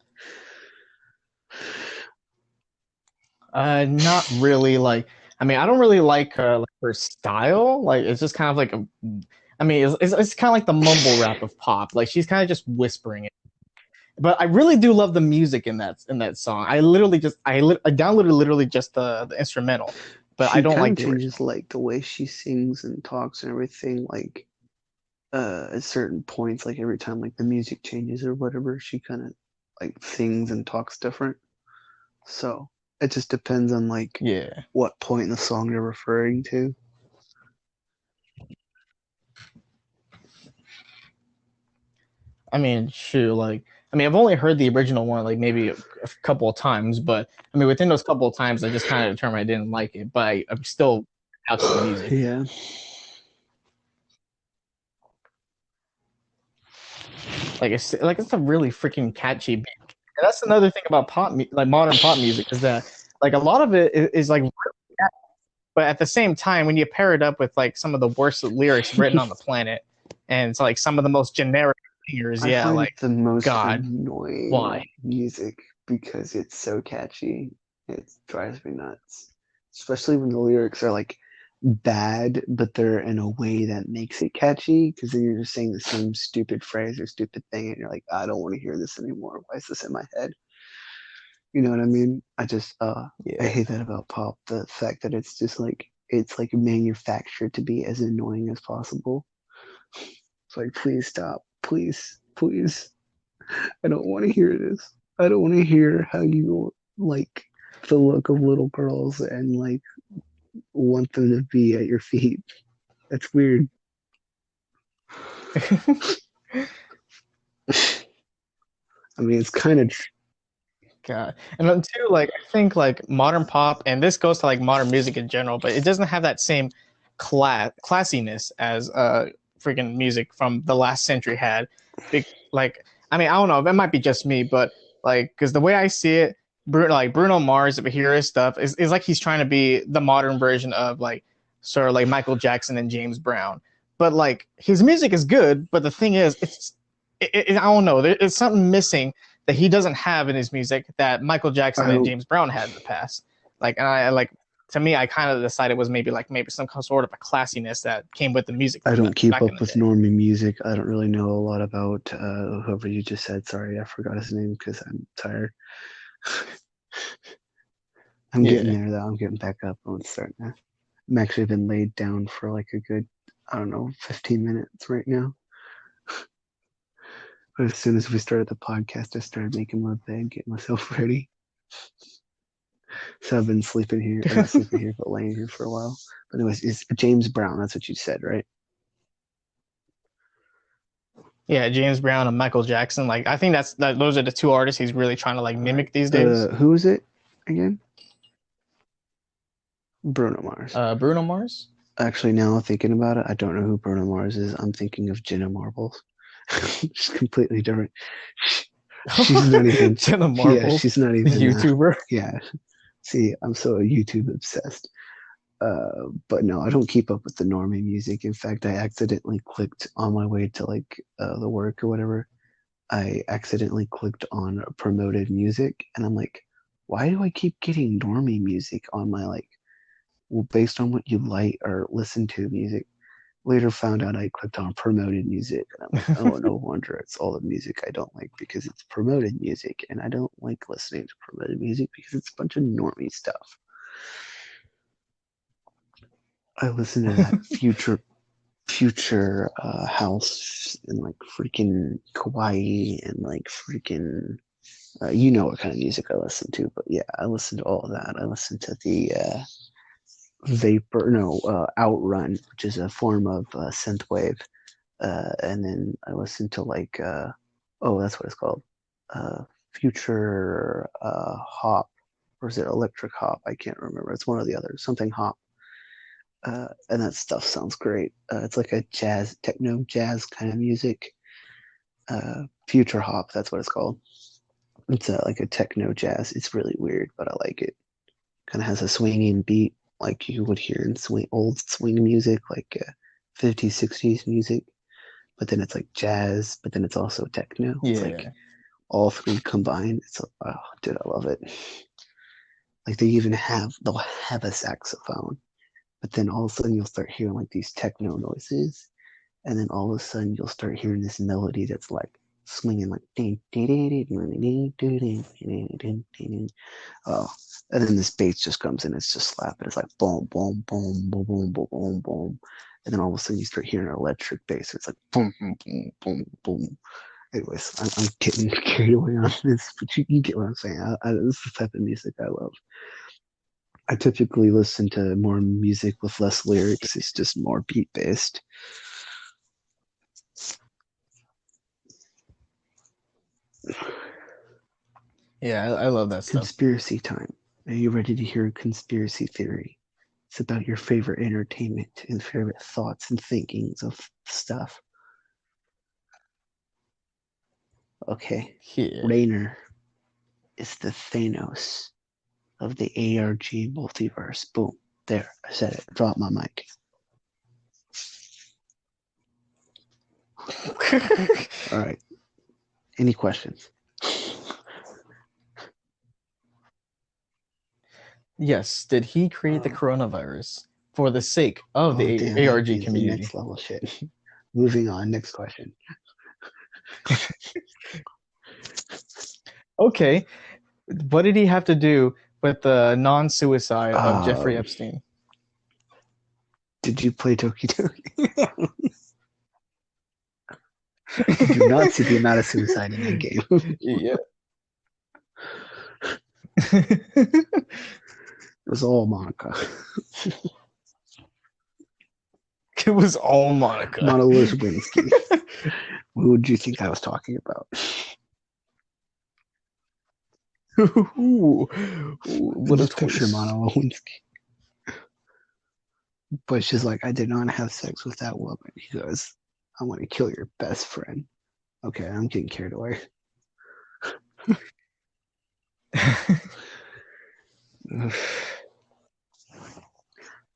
Not really. Like, I mean, I don't really like her style. Like, it's just kind of like a. I mean, it's kind of like the mumble rap of pop. Like, she's kind of just whispering it. But I really do love the music in that song. I downloaded literally just the instrumental, but I She don't kind like of the changes original. like the way she sings and talks and everything. Like at certain points, like every time like the music changes or whatever, she kind of like sings and talks different. So it just depends on like Yeah. what point in the song you're referring to. I mean, shoot, like, I mean, I've only heard the original one like maybe a couple of times, but I mean, within those couple of times, I just kind of determined I didn't like it, but I'm still out to the music. Yeah. It's a really freaking catchy beat. And that's another thing about like modern pop music is that like a lot of it is like, but at the same time, when you pair it up with like some of the worst lyrics written on the planet, and it's like some of the most generic singers, I yeah, find it like the most God, why? annoying music because it's so catchy. It drives me nuts. Especially when the lyrics are like bad, but they're in a way that makes it catchy because then you're just saying the same stupid phrase or stupid thing and you're like, I don't want to hear this anymore. Why is this in my head? You know what I mean? I Yeah. hate that about pop, the fact that it's just like it's like manufactured to be as annoying as possible. It's like, please stop. Please, please. I don't want to hear this. I don't want to hear how you like the look of little girls and like want them to be at your feet. That's weird. I mean, it's kind of God. And then too, like I think like modern pop, and this goes to like modern music in general, but it doesn't have that same classiness as freaking music from the last century had. Like I mean, I don't know, that might be just me, but like because the way I see it, Bruno Mars, if you hear his stuff, is like he's trying to be the modern version of like sort of like Michael Jackson and James Brown. But like his music is good, but the thing is, I don't know, there's something missing that he doesn't have in his music that Michael I Jackson and don't James Brown had in the past. Like, and I like to me, I kind of decided it was maybe some sort of a classiness that came with the music I from don't keep back in up the with day. normie music. I don't really know a lot about whoever you just said. Sorry, I forgot his name because I'm tired. I'm getting Yeah. there though. I'm getting back up. I'm starting to. I'm actually been laid down for like a good, I don't know, 15 minutes right now. But as soon as we started the podcast, I started making my bed, getting myself ready. So I've been sleeping here, or not sleeping here, but laying here for a while. But anyways, it's James Brown. That's what you said, right? Yeah, James Brown and Michael Jackson. Like, I think those are the two artists he's really trying to like All right. mimic these days. Who is it again? Bruno Mars. Bruno Mars. Actually, now thinking about it, I don't know who Bruno Mars is. I'm thinking of Jenna Marbles. She's completely different. She's not even. Jenna Yeah, Marbles, she's not the even. YouTuber. Yeah. See, I'm so YouTube obsessed. But no, I don't keep up with the normie music. In fact, I accidentally clicked on my way to like the work or whatever. I accidentally clicked on promoted music, and I'm like, why do I keep getting normie music on my like, well, based on what you like or listen to music? Later found out I clicked on promoted music, and I'm like, oh, no wonder it's all the music I don't like because it's promoted music, and I don't like listening to promoted music because it's a bunch of normie stuff. I listen to that future house and like freaking Kawaii and like freaking you know what kind of music I listen to, but yeah, I listen to all of that. I listen to the Outrun, which is a form of synthwave, and then I listen to like oh, that's what it's called, future hop, or is it electric hop? I can't remember. It's one or the other, something hop. And that stuff sounds great. It's like a jazz, techno jazz kind of music. Future hop, that's what it's called. It's like a techno jazz. It's really weird, but I like it. Kind of has a swinging beat, like you would hear in old swing music, like 50s, 60s music. But then it's like jazz, but then it's also techno. It's like Yeah. all three combined. It's oh, dude, I love it. Like they'll have a saxophone, but then all of a sudden you'll start hearing like these techno noises, and then all of a sudden you'll start hearing this melody that's like swinging like oh, and then this bass just comes in, it's just slapping, it's like boom boom boom boom boom boom boom boom, and then all of a sudden you start hearing an electric bass, it's like boom boom boom boom boom. Anyways, I'm getting carried away on this, but you get what I'm saying. This is the type of music I love. I typically listen to more music with less lyrics. It's just more beat based. Yeah, I love that stuff. Conspiracy time. Are you ready to hear a conspiracy theory? It's about your favorite entertainment and favorite thoughts and thinkings of stuff. Okay. Yeah. Rainer is the Thanos of the ARG multiverse. Boom. There. I said it. Drop my mic. All right. Any questions? Yes. Did he create the Uh, coronavirus for the sake of oh, the damn. That ARG is the community? next level shit. Moving on. Next question. Okay. What did he have to do with the non-suicide of Jeffrey Um, Epstein? did you play Toki Toki? Did you not see the amount of suicide in that game? Yeah. It was all Monica. It was all Monica. Monica Lewinsky. What would you think I was talking about? Ooh, what a Just picture twist. Monica Lewinsky. But she's like, I did not have sex with that woman. He goes, I want to kill your best friend. Okay, I'm getting carried away.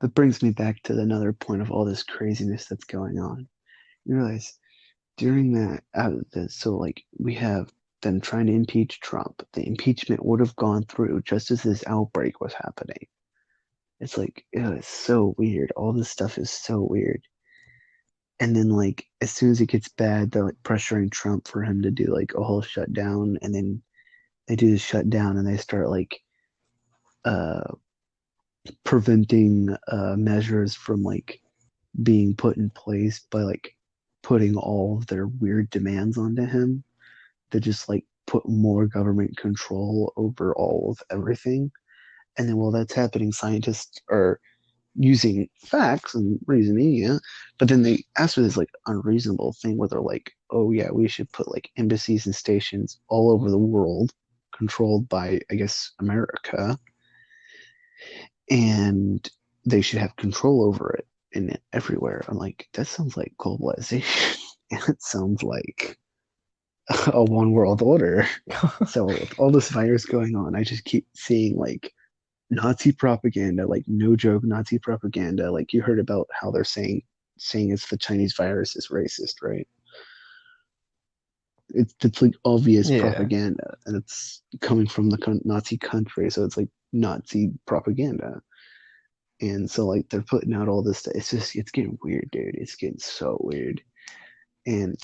That brings me back to another point of all this craziness that's going on. You realize during that, so like we have them trying to impeach Trump. The impeachment would have gone through just as this outbreak was happening. It's like, it's so weird. All this stuff is so weird. And then like as soon as it gets bad, they're like pressuring Trump for him to do like a whole shutdown, and then they do the shutdown and they start like uh preventing measures from like being put in place by like putting all of their weird demands onto him to just like put more government control over all of everything. And then while that's happening, scientists are using facts and reasoning, yeah. But then they ask for this like unreasonable thing where they're like, oh yeah, we should put like embassies and stations all over the world controlled by, I guess, America, and they should have control over it and everywhere. I'm like, that sounds like globalization. And it sounds like a one world order. So with all this virus going on, I just keep seeing like Nazi propaganda, like no joke Nazi propaganda. Like you heard about how they're saying it's the Chinese virus is racist, right? It's like obvious Yeah. propaganda, and it's coming from the Nazi country, so it's like Nazi propaganda. And so like they're putting out all this stuff. It's getting weird, dude. It's getting so weird. And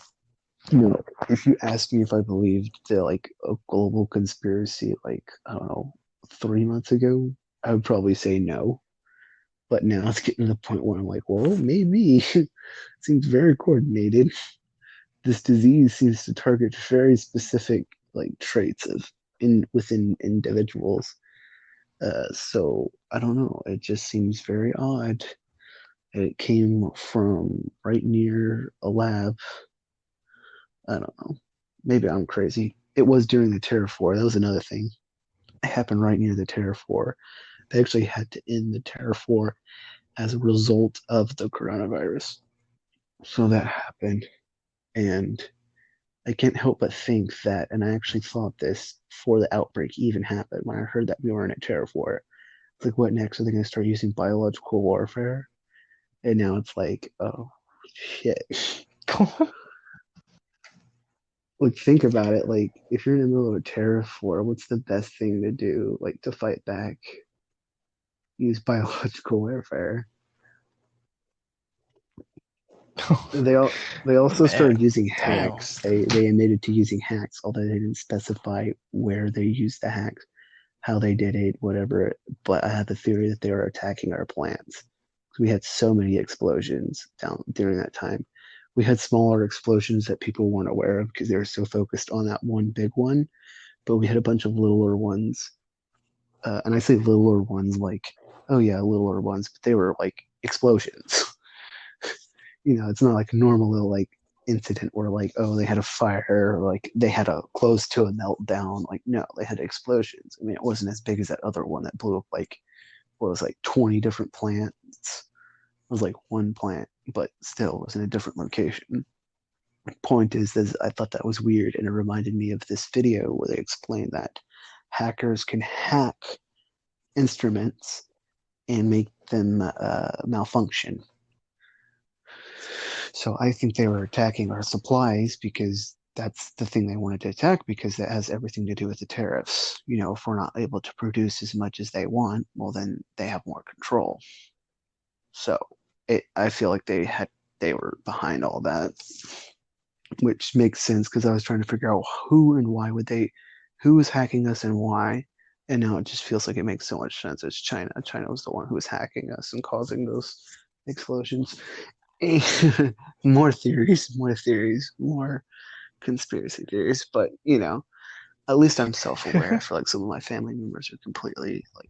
you know, if you asked me if I believed the like a global conspiracy, like I don't know, 3 months ago, I would probably say no. But now it's getting to the point where I'm like, well, maybe it seems very coordinated. This disease seems to target very specific like traits of in within individuals. So I don't know. It just seems very odd. It came from right near a lab. I don't know. Maybe I'm crazy. It was during the Terror 4. That was another thing. It happened right near the Terror 4. They actually had to end the Terror 4 as a result of the coronavirus. So that happened. And I can't help but think that, and I actually thought this before the outbreak even happened, when I heard that we were in a Terror 4. It's like, what next? Are they going to start using biological warfare? And now it's like, oh, shit. Like, think about it. Like, if you're in the middle of a Terror 4, what's the best thing to do, like, to fight back? Use biological warfare. They also Man, started using damn. hacks. They admitted to using hacks, although they didn't specify where they used the hacks, how they did it, whatever. But I had the theory that they were attacking our plants. We had so many explosions down during that time. We had smaller explosions that people weren't aware of because they were so focused on that one big one. But we had a bunch of littler ones, and I say littler ones like, oh yeah, littler ones, but they were like explosions. It's not like a normal little like incident where like, oh, they had a fire, or like they had a close to a meltdown. Like, no, they had explosions. I mean, it wasn't as big as that other one that blew up like what was like 20 different plants. It was like one plant, but still it was in a different location. Point is I thought that was weird, and it reminded me of this video where they explained that hackers can hack instruments and make them malfunction. So I think they were attacking our supplies because that's the thing they wanted to attack because that has everything to do with the tariffs. You know, if we're not able to produce as much as they want, well, then they have more control. So I feel like they were behind all that, which makes sense because I was trying to figure out who and why would they, who was hacking us and why. And now it just feels like it makes so much sense. It's China. China was the one who was hacking us and causing those explosions. More theories, more conspiracy theories. But you know, at least I'm self-aware. I feel like some of my family members are completely like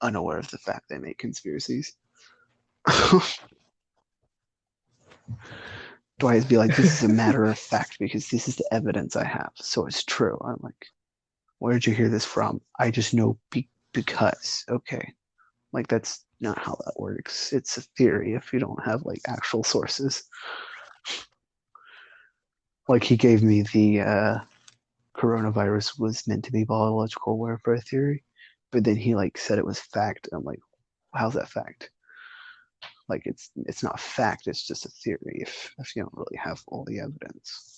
unaware of the fact they make conspiracies. Dwight would be like, "This is a matter of fact because this is the evidence I have, so it's true." I'm like, "Where did you hear this from?" I just know because. Okay, like that's not how that works. It's a theory if you don't have like actual sources. Like he gave me the coronavirus was meant to be biological warfare theory, but then he like said it was fact. I'm like, how's that fact? Like it's not fact. It's just a theory if you don't really have all the evidence.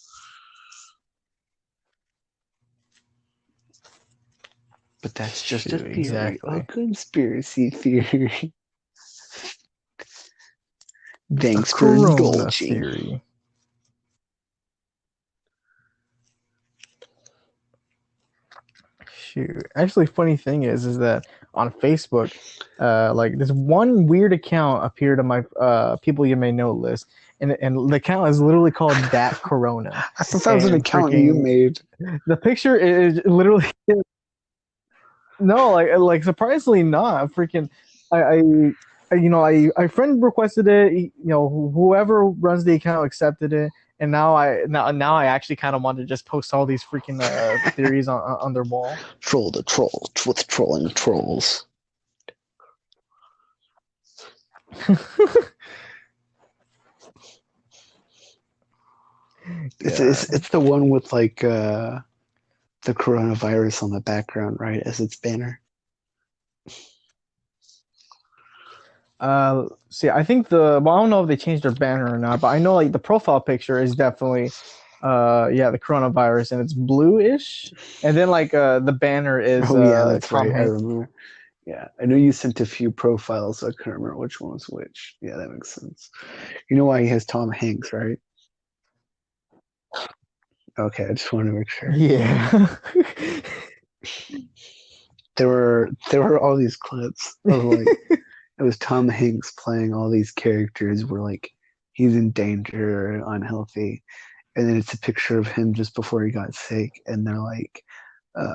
But that's just a Shoot, theory, a exactly. conspiracy theory. The Thanks for corona indulging. theory. Shoot. Actually, funny thing is that on Facebook, like this one weird account appeared on my people you may know list, and the account is literally called Dat Corona, I thought that was an and account you freaking made. the picture is literally no, like surprisingly not freaking. I friend requested it. You know, whoever runs the account accepted it, and now I actually kind of want to just post all these freaking theories on their wall. Troll the troll with trolling trolls. God. It's the one with like the coronavirus on the background, right, as its banner. See, I think I don't know if they changed their banner or not, but I know like the profile picture is definitely, yeah, the coronavirus, and it's bluish, and then like the banner is Oh yeah, that's Tom right. I Hanks. remember. Yeah, I know you sent a few profiles. So I couldn't remember which one was which. Yeah, that makes sense. You know why he has Tom Hanks, right? Okay, I just wanted to make sure. Yeah. There were all these clips of like it was Tom Hanks playing all these characters where like he's in danger or unhealthy, and then it's a picture of him just before he got sick, and they're like,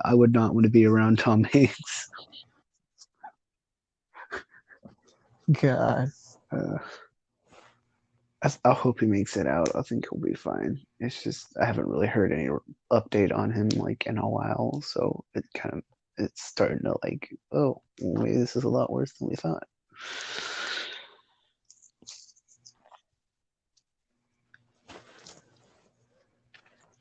"I would not want to be around Tom Hanks." God. Uh, I hope he makes it out. I think he'll be fine. It's just I haven't really heard any update on him like in a while, so it's starting to like, oh, maybe this is a lot worse than we thought.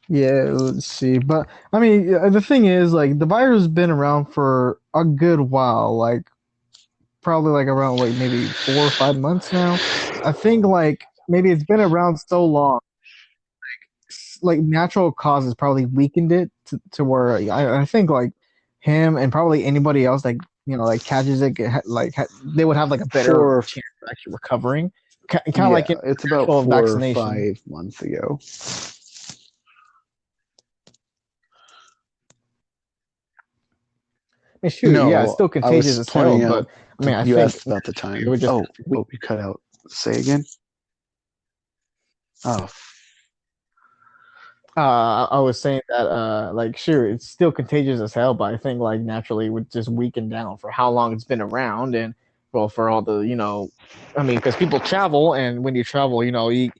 Yeah, let's see. But I mean, the thing is, like, the virus has been around for a good while, like probably like around like maybe 4 or 5 months now. I think like maybe it's been around so long, like natural causes probably weakened it to where I think like him and probably anybody else like like catches it they would have like a better Four, chance of actually recovering, kind of yeah, like in it's about actual 4 or vaccination. 5 months ago. I mean, shoot, yeah, it's No, still I contagious was as hell, pointing but out I mean, I you think asked about the it time. would just Oh, you cut out. Say again. Oh, I was saying that like sure it's still contagious as hell, but I think like naturally it would just weaken down for how long it's been around, and well for all the I mean because people travel, and when you travel the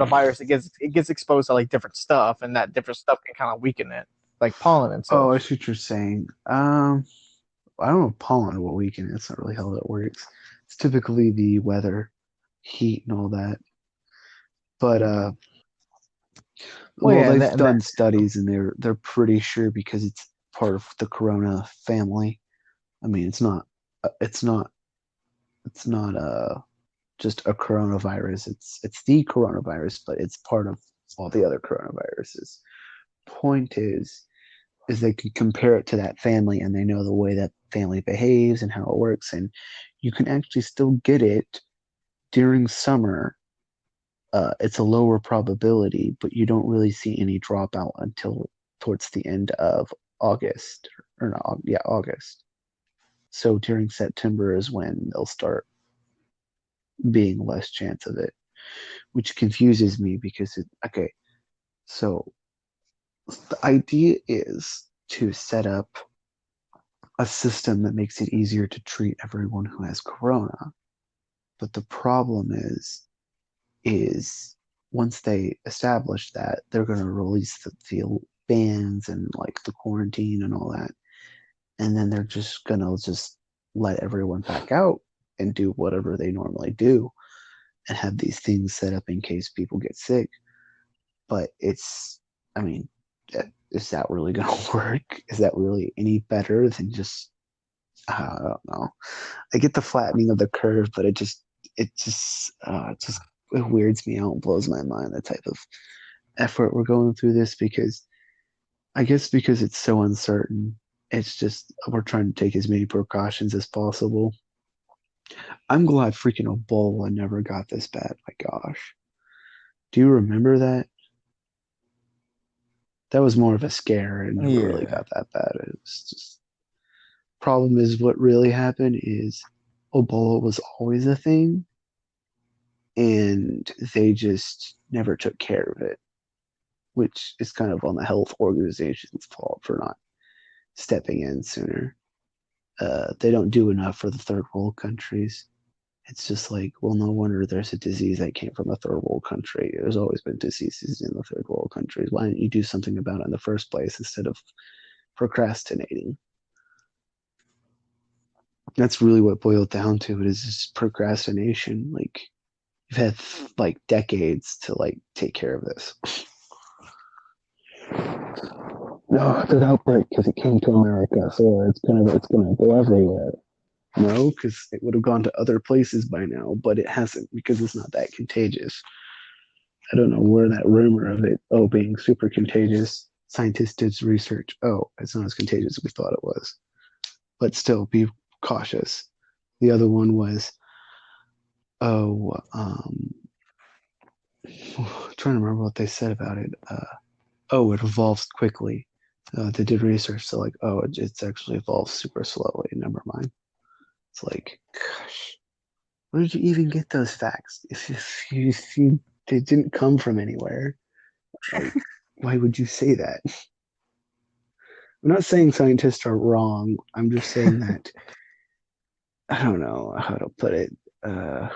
virus it gets exposed to like different stuff, and that different stuff can kind of weaken it, like pollen and oh, I such. see what you're saying. I don't know pollen will weaken. That's not really how that works. It's typically the weather, heat, and all that. But Well, Well, yeah, they've that done studies and they're pretty sure because it's part of the corona family. I mean, it's not it's not just a coronavirus. It's the coronavirus, but it's part of all the other coronaviruses. Point is they could compare it to that family and they know the way that family behaves and how it works, and you can actually still get it during summer. It's a lower probability, but you don't really see any dropout until towards the end of August, or not, yeah, August. So during September is when they'll start being less chance of it, which confuses me because okay, so the idea is to set up a system that makes it easier to treat everyone who has corona. But the problem is once they establish that, they're going to release the bans and like the quarantine and all that, and then they're just going to just let everyone back out and do whatever they normally do and have these things set up in case people get sick. But I mean, is that really going to work? Is that really any better than just, I don't know. I get the flattening of the curve, but it weirds me out and blows my mind the type of effort we're going through this because I guess because it's so uncertain, it's just we're trying to take as many precautions as possible. I'm glad freaking Ebola never got this bad. My gosh. Do you remember that? That was more of a scare. It never really yeah. got that bad. It was just problem is what really happened is Ebola was always a thing and they just never took care of it, which is kind of on the health organization's fault for not stepping in sooner. They don't do enough for the third world countries. It's just like, well, no wonder there's a disease that came from a third world country. There's always been diseases in the third world countries. Why didn't you do something about it in the first place instead of procrastinating? That's really what boiled down to it is just procrastination. Like you've had like decades to like take care of this. No, it's an outbreak because it came to America, so it's gonna go everywhere. No, because it would have gone to other places by now, but it hasn't because it's not that contagious. I don't know where that rumor of it, oh, being super contagious, scientists did research. Oh, it's not as contagious as we thought it was. But still, be cautious. The other one was, oh, I'm trying to remember what they said about it. Oh, it evolves quickly. They did research, so like, oh, it's actually evolves super slowly. Never mind. It's like, gosh, where did you even get those facts? If you they didn't come from anywhere, like, why would you say that? I'm not saying scientists are wrong. I'm just saying that I don't know how to put it. Uh,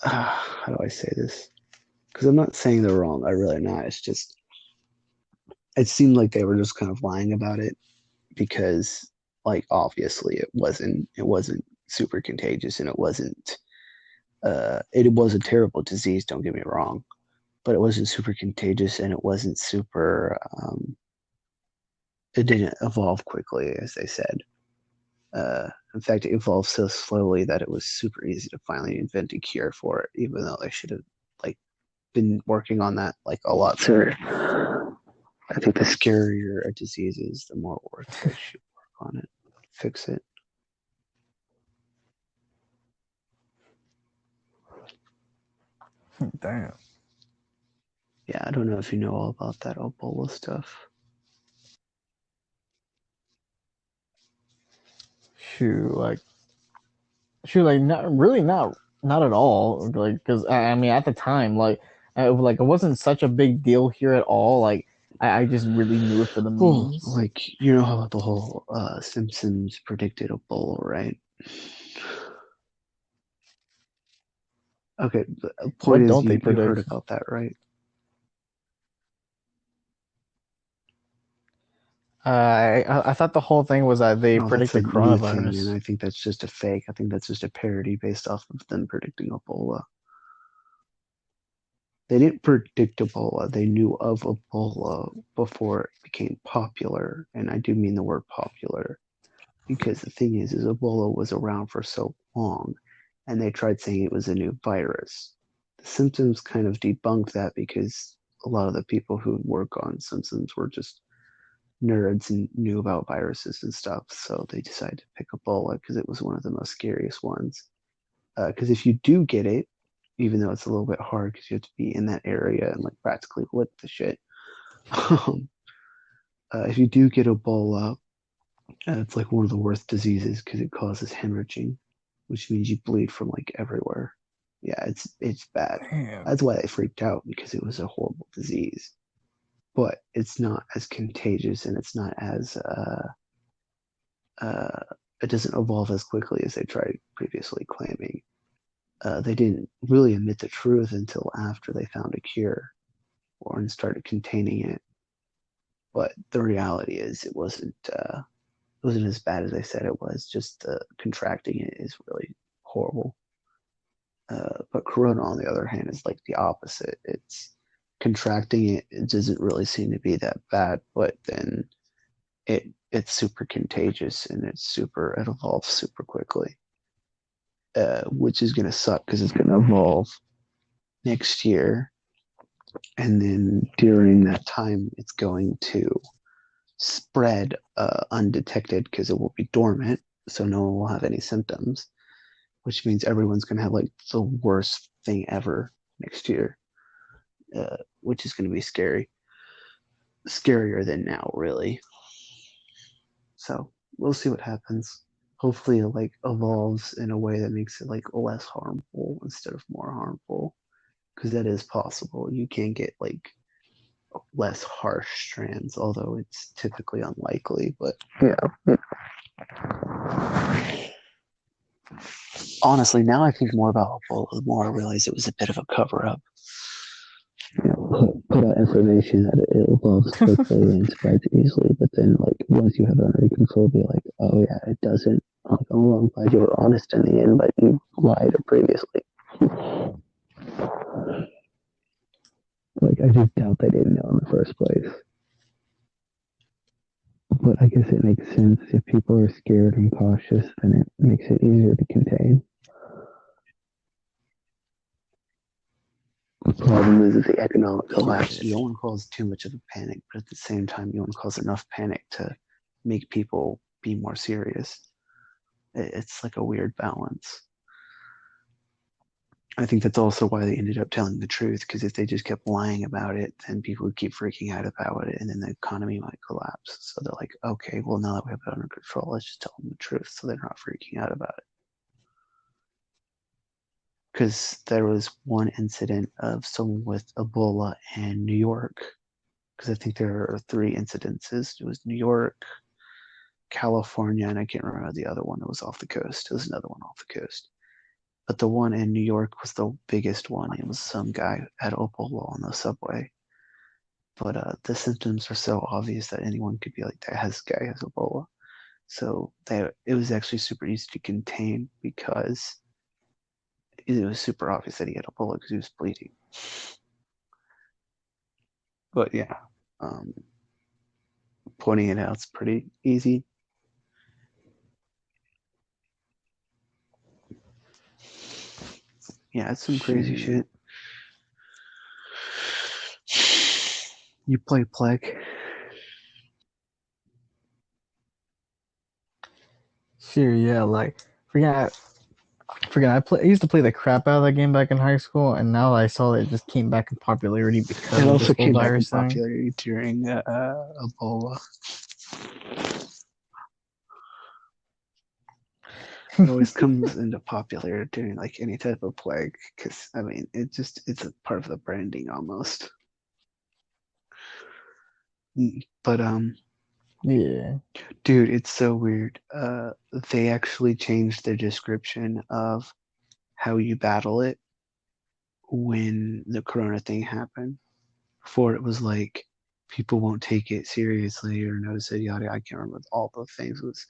how do I say this? Because I'm not saying they're wrong. I really not. It's just it seemed like they were just kind of lying about it because, like, obviously it wasn't super contagious and it was a terrible disease. Don't get me wrong, but it wasn't super contagious and it wasn't super. It didn't evolve quickly, as they said. In fact, it evolved so slowly that it was super easy to finally invent a cure for it, even though they should have like been working on that like a lot sooner. I think the scarier a disease is, the more work they should work on it, fix it. Damn. Yeah, I don't know if you know all about that Ebola stuff. Shoot, like not really, not at all. Like, because I mean, at the time, like it wasn't such a big deal here at all. Like, I just really knew it for the Well, memes. like you know how the whole Simpsons predicted Ebola, right? Okay, the point What is don't they you heard predict? about that, right? I thought the whole thing was that they No, that's a predicted new thing, and coronavirus. I think that's just a fake. I think that's just a parody based off of them predicting Ebola. They didn't predict Ebola. They knew of Ebola before it became popular, and I do mean the word popular because the thing is Ebola was around for so long, and they tried saying it was a new virus. The symptoms kind of debunked that because a lot of the people who work on symptoms were just nerds and knew about viruses and stuff. So they decided to pick Ebola because it was one of the most scariest ones. Because if you do get it, even though it's a little bit hard because you have to be in that area and like practically lick the shit. If you do get Ebola, it's like one of the worst diseases because it causes hemorrhaging, which means you bleed from like everywhere. Yeah, it's bad. Damn. That's why they freaked out because it was a horrible disease. But it's not as contagious and it's not as uh, it doesn't evolve as quickly as they tried previously claiming. They didn't really admit the truth until after they found a cure or and started containing it. But the reality is, it wasn't as bad as they said it was. Just contracting it is really horrible. But Corona, on the other hand, is like the opposite. It's contracting it. It doesn't really seem to be that bad, but then it's super contagious and it evolves super quickly, which is gonna suck because it's gonna evolve next year, and then during that time, it's going to spread undetected because it will be dormant, so no one will have any symptoms, which means everyone's going to have like the worst thing ever next year, which is going to be scary, scarier than now, really. So we'll see what happens. Hopefully, it like evolves in a way that makes it like less harmful instead of more harmful, because that is possible. You can get like less harsh strands, although it's typically unlikely. But yeah, honestly, now I think more about Ebola, the more I realize it was a bit of a cover up. Put out information that it evolves quickly and spreads easily, but then like once you have it under control, be like, oh yeah, it doesn't. Like, oh, I'm glad you were honest in the end, but you lied previously. Like I just doubt they didn't know in the first place. But I guess it makes sense if people are scared and cautious, then it makes it easier to contain. The problem is the economic collapse. You don't want to cause too much of a panic, but at the same time, you want to cause enough panic to make people be more serious. It's like a weird balance. I think that's also why they ended up telling the truth, because if they just kept lying about it, then people would keep freaking out about it, and then the economy might collapse. So they're like, okay, well, now that we have it under control, let's just tell them the truth so they're not freaking out about it. Because there was one incident of someone with Ebola in New York, because I think there are three incidences. It was New York, California, and I can't remember the other one that was off the coast. It was another one off the coast. But the one in New York was the biggest one. It was some guy who had Ebola on the subway. But the symptoms are so obvious that anyone could be like, that has guy has Ebola. So it was actually super easy to contain because it was super obvious that he had Ebola because he was bleeding. But yeah, um, pointing it out is pretty easy. Yeah, it's some crazy Shoot. shit. You play Plague? Sure, yeah, like forget I used to play the crap out of that game back in high school, and now I saw that it just came back in popularity It because of this also whole came back in virus thing. popularity during Ebola. It always comes into popularity during like any type of plague because I mean it's a part of the branding almost. But Yeah. dude, it's so weird. They actually changed the description of how you battle it when the Corona thing happened. Before it was like people won't take it seriously or notice it, yada. I can't remember all the things. It was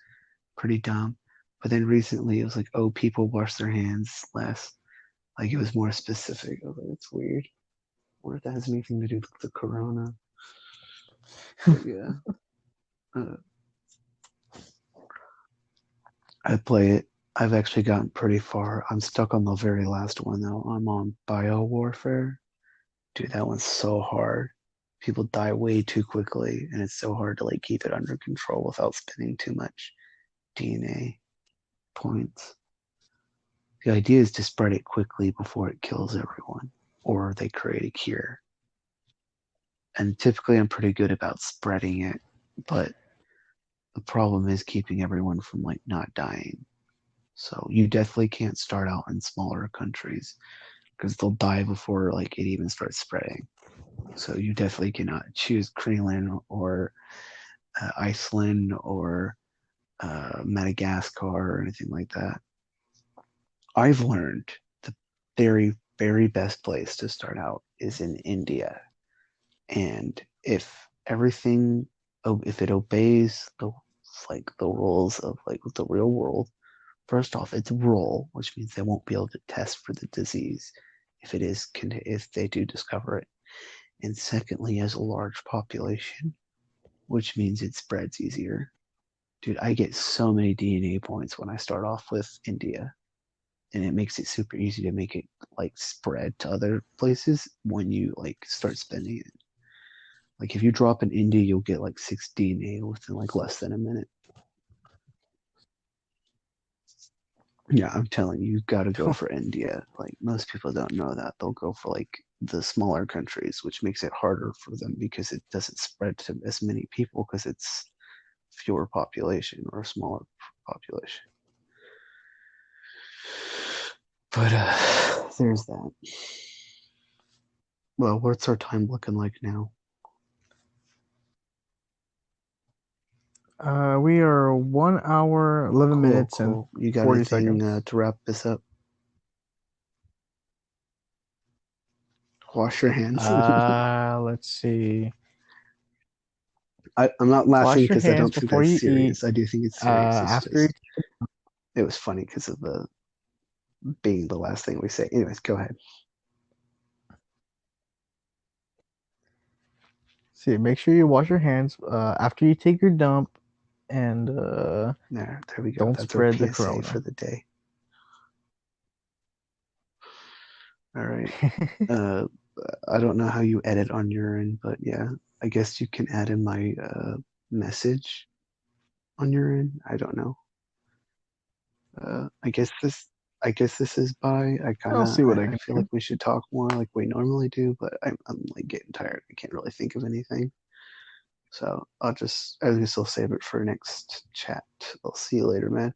pretty dumb. But then recently it was like, oh, people wash their hands less. Like it was more specific. I was like, it's weird. wonder if that has anything to do with the corona. But yeah, uh, I play it. I've actually gotten pretty far. I'm stuck on the very last one though. I'm on bio warfare. Dude, that one's so hard. People die way too quickly, and it's so hard to like keep it under control without spending too much DNA points. The idea is to spread it quickly before it kills everyone, or they create a cure. And typically, I'm pretty good about spreading it, but the problem is keeping everyone from like not dying. So you definitely can't start out in smaller countries because they'll die before like it even starts spreading. So you definitely cannot choose Greenland or Iceland or Madagascar or anything like that. I've learned the very, very best place to start out is in India. And if everything, if it obeys the like the rules of like the real world, first off, it's rural, which means they won't be able to test for the disease if they do discover it. And secondly, as a large population, which means it spreads easier. Dude, I get so many DNA points when I start off with India, and it makes it super easy to make it like spread to other places when you like start spending it. Like if you drop in India, you'll get like 6 DNA within like less than a minute. Yeah, I'm telling you, you've got to go for India. Like most people don't know that. They'll go for like the smaller countries, which makes it harder for them because it doesn't spread to as many people because it's fewer population or a smaller population. But there's that. Well, what's our time looking like now? We are 1 hour, 11 Cool, minutes, and cool. You got 40 anything seconds. to wrap this up? Wash your hands. Let's see. I'm not laughing Wash your because I hands don't think before that's you eat. serious. I do think it's serious. It's After you just it was funny because of the being the last thing we say. Anyways, go ahead. see, make sure you wash your hands after you take your dump, and There we go. don't That's our spread the PSA for corona. the day. All right. Uh, I don't know how you edit on your end, but yeah, I guess you can add in my message on your end. I don't know. I guess this is by. I'll see what I I can feel like do. we should talk more like we normally do, but I'm like getting tired. I can't really think of anything. So I guess I'll save it for next chat. I'll see you later, man.